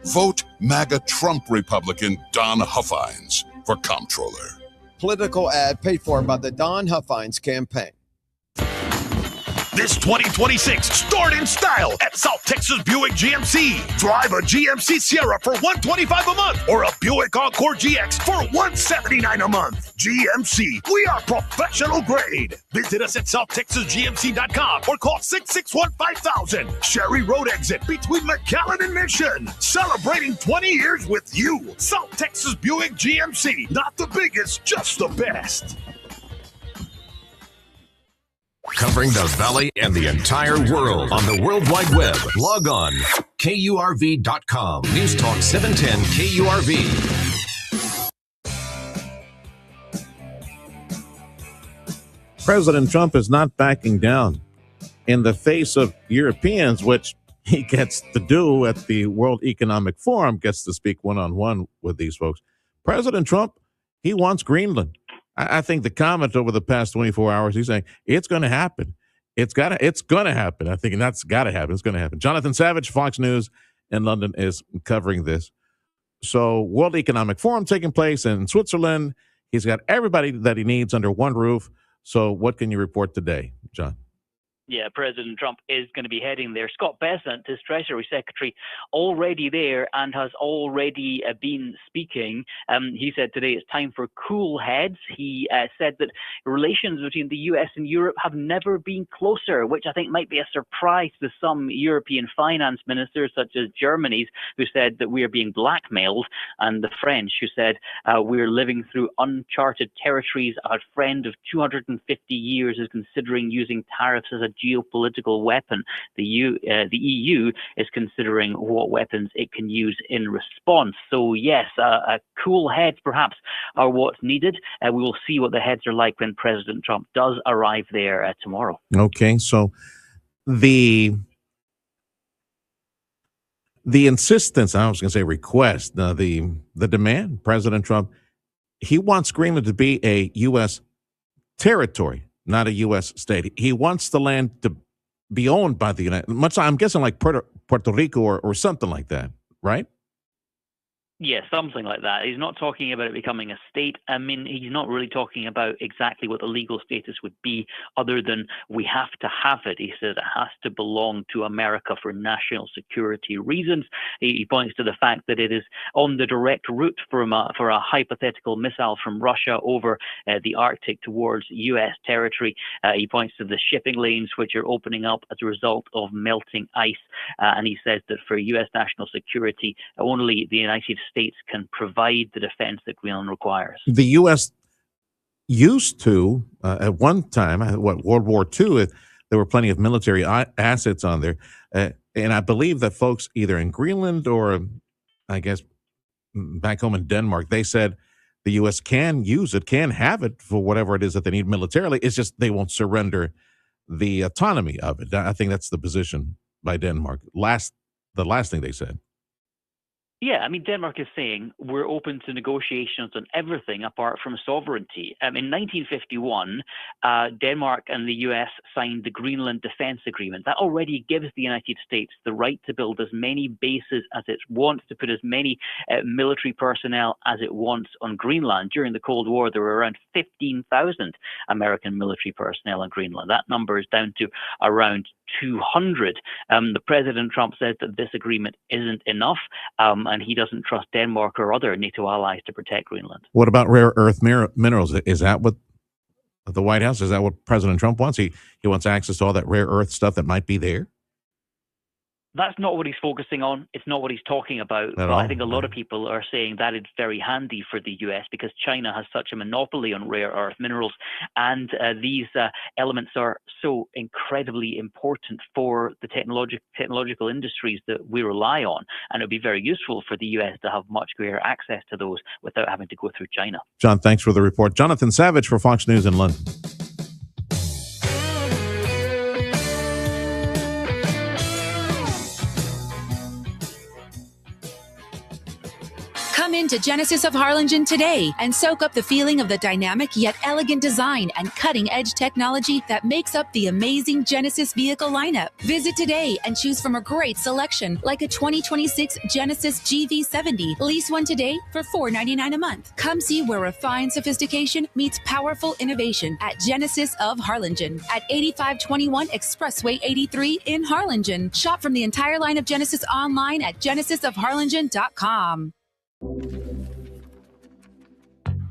Vote MAGA Trump Republican Don Huffines for comptroller. Political ad paid for by the Don Huffines campaign. This 2026, start in style at South Texas Buick GMC. Drive a GMC Sierra for $125 a month or a Buick Encore GX for $179 a month. GMC, we are professional grade. Visit us at southtexasgmc.com or call 661-5000. Sherry Road exit between McAllen and Mission. Celebrating 20 years with you. South Texas Buick GMC. Not the biggest, just the best. Covering the Valley and the entire world on the World Wide Web. Log on KURV.com. News Talk 710 KURV. President Trump is not backing down in the face of Europeans, which he gets to do at the World Economic Forum, gets to speak one-on-one with these folks. President Trump, he wants Greenland. I think the comment over the past 24 hours, he's saying it's going to happen. It's going to happen. I think that's got to happen. It's going to happen. Jonathan Savage, Fox News in London, is covering this. So World Economic Forum taking place in Switzerland. He's got everybody that he needs under one roof. So what can you report today, John? Yeah, President Trump is going to be heading there. Scott Bessent, his Treasury Secretary, already there and has already been speaking. He said today it's time for cool heads. He said that relations between the U.S. and Europe have never been closer, which I think might be a surprise to some European finance ministers, such as Germany's, who said that we are being blackmailed, and the French, who said we're living through uncharted territories. A friend of 250 years is considering using tariffs as a geopolitical weapon. The EU is considering what weapons it can use in response. So yes, cool heads perhaps are what's needed. We will see what the heads are like when President Trump does arrive there tomorrow. Okay, so the insistence, I was going to say request, the demand, President Trump, he wants Greenland to be a U.S. territory, not a U.S. state. He wants the land to be owned by the United States. I'm guessing like Puerto Rico or something like that, right? Yeah, something like that. He's not talking about it becoming a state. I mean, he's not really talking about exactly what the legal status would be other than we have to have it. He says it has to belong to America for national security reasons. He points to the fact that it is on the direct route for a hypothetical missile from Russia over the Arctic towards U.S. territory. He points to the shipping lanes which are opening up as a result of melting ice. And he says that for U.S. national security, only the United States can provide the defense that Greenland requires. The U.S. used to, at one time, World War II, there were plenty of military assets on there. And I believe that folks either in Greenland or, I guess, back home in Denmark, they said the U.S. can use it, can have it for whatever it is that they need militarily. It's just they won't surrender the autonomy of it. I think that's the position by Denmark. The last thing they said. Yeah, I mean, Denmark is saying we're open to negotiations on everything apart from sovereignty. In 1951, Denmark and the US signed the Greenland Defense Agreement. That already gives the United States the right to build as many bases as it wants, to put as many military personnel as it wants on Greenland. During the Cold War, there were around 15,000 American military personnel on Greenland. That number is down to around 200. The President Trump says that this agreement isn't enough, and he doesn't trust Denmark or other NATO allies to protect Greenland. What about rare earth minerals? Is that what the White House, is that what President Trump wants? He wants access to all that rare earth stuff that might be there? That's not what he's focusing on. It's not what he's talking about. But I think a lot of people are saying that it's very handy for the U.S. because China has such a monopoly on rare earth minerals. And these elements are so incredibly important for the technological industries that we rely on. And it would be very useful for the U.S. to have much greater access to those without having to go through China. John, thanks for the report. Jonathan Savage for Fox News in London. Come into Genesis of Harlingen today and soak up the feeling of the dynamic yet elegant design and cutting-edge technology that makes up the amazing Genesis vehicle lineup. Visit today and choose from a great selection like a 2026 Genesis GV70. Lease one today for $499 a month. Come see where refined sophistication meets powerful innovation at Genesis of Harlingen at 8521 Expressway 83 in Harlingen. Shop from the entire line of Genesis online at genesisofharlingen.com.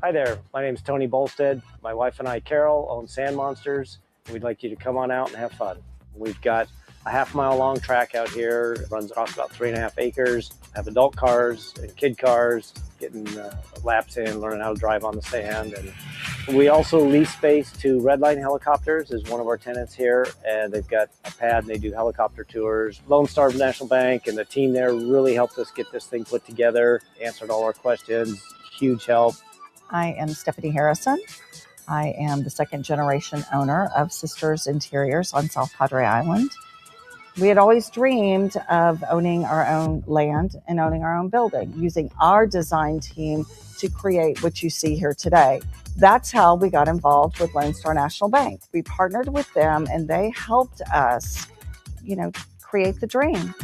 Hi there, my name is Tony Bolstead. My wife and I, Carol, own Sand Monsters. We'd like you to come on out and have fun. We've got a half-mile long track out here. It runs across about 3.5 acres. Have adult cars and kid cars, getting laps in, learning how to drive on the sand. And we also lease space to Redline Helicopters is one of our tenants here, and they've got a pad and they do helicopter tours. Lone Star National Bank and the team there really helped us get this thing put together, answered all our questions, huge help. I am Stephanie Harrison. I am the second generation owner of Sisters Interiors on South Padre Island. We had always dreamed of owning our own land and owning our own building, using our design team to create what you see here today. That's how we got involved with Lone Star National Bank. We partnered with them and they helped us, create the dream.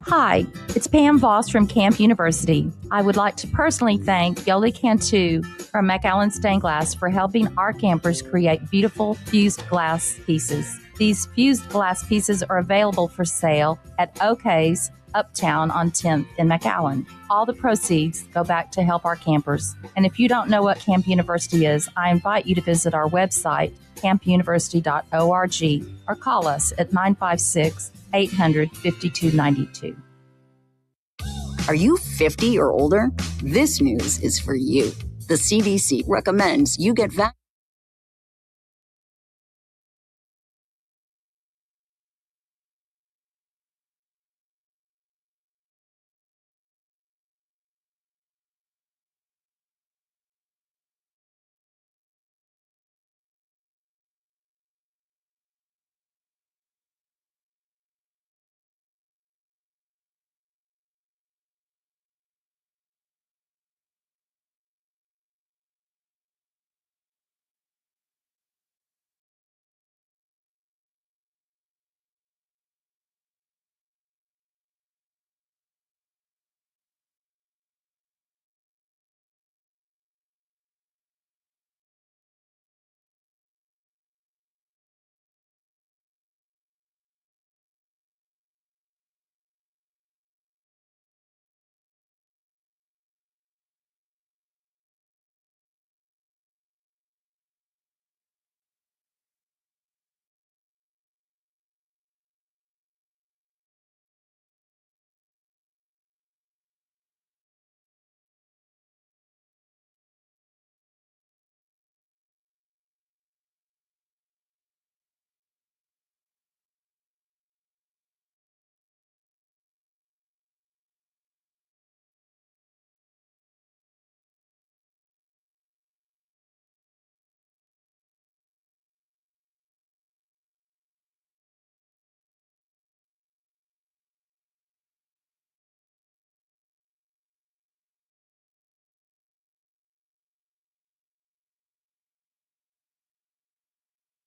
Hi, it's Pam Voss from Camp University. I would like to personally thank Yoli Cantu from McAllen Stained Glass for helping our campers create beautiful fused glass pieces. These fused glass pieces are available for sale at OK's Uptown on 10th in McAllen. All the proceeds go back to help our campers. And if you don't know what Camp University is, I invite you to visit our website, campuniversity.org, or call us at 956-800-5292. Are you 50 or older? This news is for you. The CDC recommends you get vaccinated.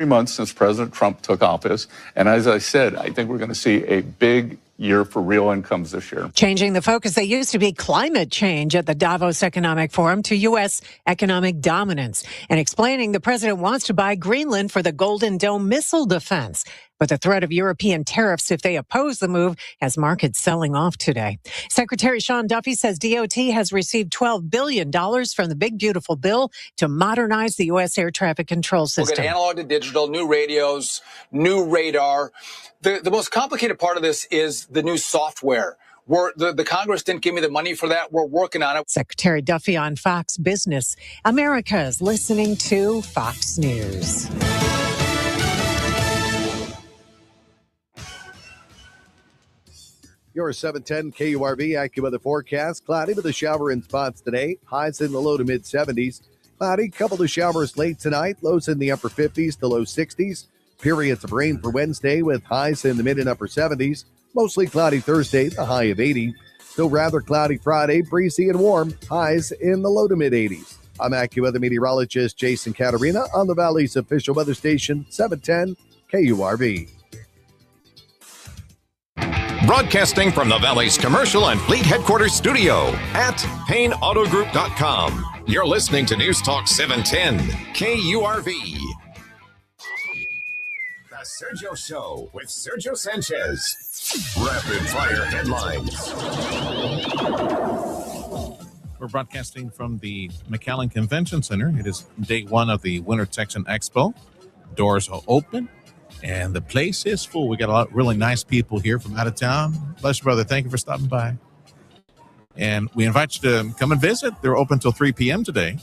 3 months since President Trump took office. And as I said, I think we're going to see a big year for real incomes this year. Changing the focus, they used to be climate change at the Davos Economic Forum to U.S. economic dominance, and explaining the president wants to buy Greenland for the Golden Dome missile defense. But the threat of European tariffs if they oppose the move has markets selling off today. Secretary Sean Duffy says DOT has received $12 billion from the Big Beautiful Bill to modernize the U.S. air traffic control system. We'll get analog to digital, new radios, new radar. The most complicated part of this is the new software. The Congress didn't give me the money for that. We're working on it. Secretary Duffy on Fox Business. America is listening to Fox News. Your 710 KURV AccuWeather forecast. Cloudy with a shower in spots today. Highs in the low to mid 70s. Cloudy, couple of showers late tonight. Lows in the upper 50s to low 60s. Periods of rain for Wednesday with highs in the mid and upper 70s. Mostly cloudy Thursday, the high of 80. Still rather cloudy Friday, breezy and warm. Highs in the low to mid 80s. I'm AccuWeather meteorologist Jason Caterina on the Valley's official weather station, 710 KURV. Broadcasting from the Valley's commercial and fleet headquarters studio at PayneAutoGroup.com. You're listening to News Talk 710 KURV. The Sergio Show with Sergio Sanchez. Rapid fire headlines. We're broadcasting from the McAllen Convention Center. It is day one of the Winter Texan Expo. Doors are open. And the place is full. We got a lot of really nice people here from out of town. Bless you, brother. Thank you for stopping by. And we invite you to come and visit. They're open until 3 p.m. today.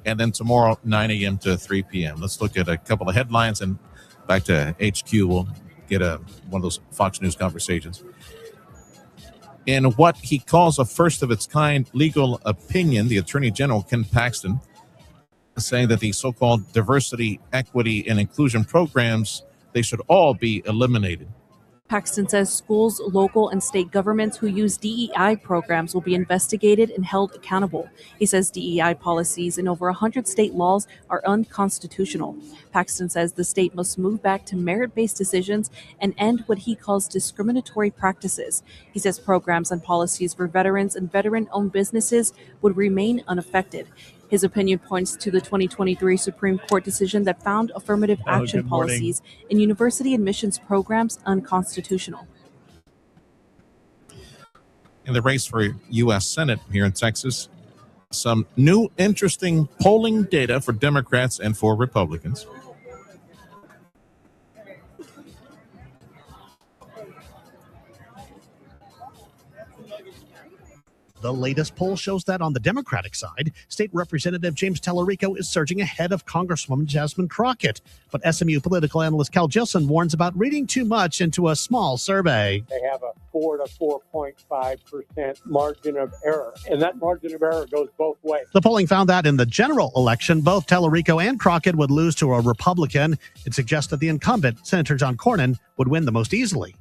And then tomorrow, 9 a.m. to 3 p.m. Let's look at a couple of headlines and back to HQ. We'll get one of those Fox News conversations. In what he calls a first-of-its-kind legal opinion, the Attorney General, Ken Paxton, saying that the so-called diversity, equity, and inclusion programs, they should all be eliminated. Paxton says schools, local, and state governments who use DEI programs will be investigated and held accountable. He says DEI policies in over 100 state laws are unconstitutional. Paxton says the state must move back to merit-based decisions and end what he calls discriminatory practices. He says programs and policies for veterans and veteran-owned businesses would remain unaffected. His opinion points to the 2023 Supreme Court decision that found affirmative action policies in university admissions programs unconstitutional. In the race for U.S. Senate here in Texas, some new interesting polling data for Democrats and for Republicans. The latest poll shows that on the Democratic side, State Representative James Tallarico is surging ahead of Congresswoman Jasmine Crockett. But SMU political analyst Cal Gilson warns about reading too much into a small survey. They have a 4 to 4.5% margin of error, and that margin of error goes both ways. The polling found that in the general election, both Tallarico and Crockett would lose to a Republican. It suggests that the incumbent, Senator John Cornyn, would win the most easily.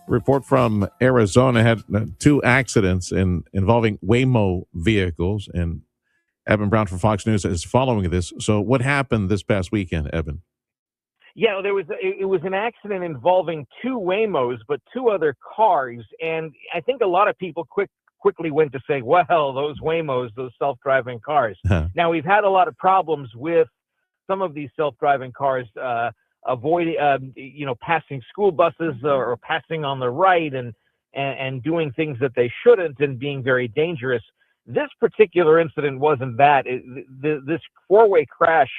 Report from Arizona had two accidents involving Waymo vehicles, and Evan Brown from Fox News is following this. So what happened this past weekend, Evan? Yeah, it was an accident involving two Waymos, but two other cars, and I think a lot of people quickly went to say, well, those Waymos, those self-driving cars. Now, we've had a lot of problems with some of these self-driving cars avoiding, passing school buses or passing on the right and doing things that they shouldn't and being very dangerous. This particular incident wasn't that. This four-way crash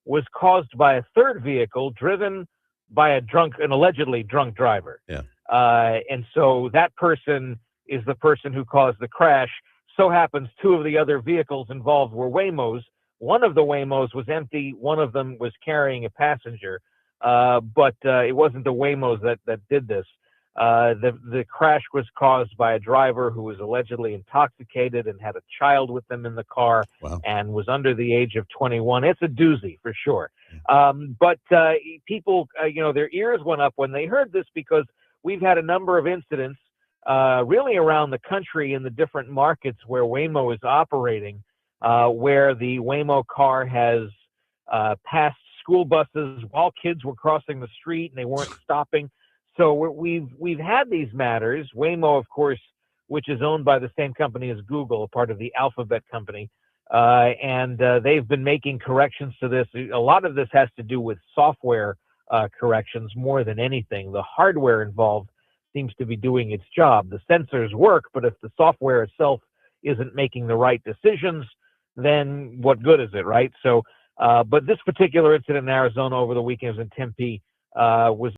was caused by a third vehicle driven by an allegedly drunk driver. Yeah. And so that person is the person who caused the crash. So happens two of the other vehicles involved were Waymos. One of the Waymos was empty. One of them was carrying a passenger. But it wasn't the Waymos that did this. The crash was caused by a driver who was allegedly intoxicated and had a child with them in the car. Wow. And was under the age of 21. It's a doozy for sure. But people, their ears went up when they heard this because we've had a number of incidents really around the country in the different markets where Waymo is operating, where the Waymo car has passed school buses while kids were crossing the street and they weren't stopping. So we've had these matters. Waymo, of course, which is owned by the same company as Google, part of the Alphabet company, and they've been making corrections to this. A lot of this has to do with software corrections more than anything. The hardware involved seems to be doing its job. The sensors work, but if the software itself isn't making the right decisions, then what good is it, right? So, but this particular incident in Arizona over the weekend in Tempe was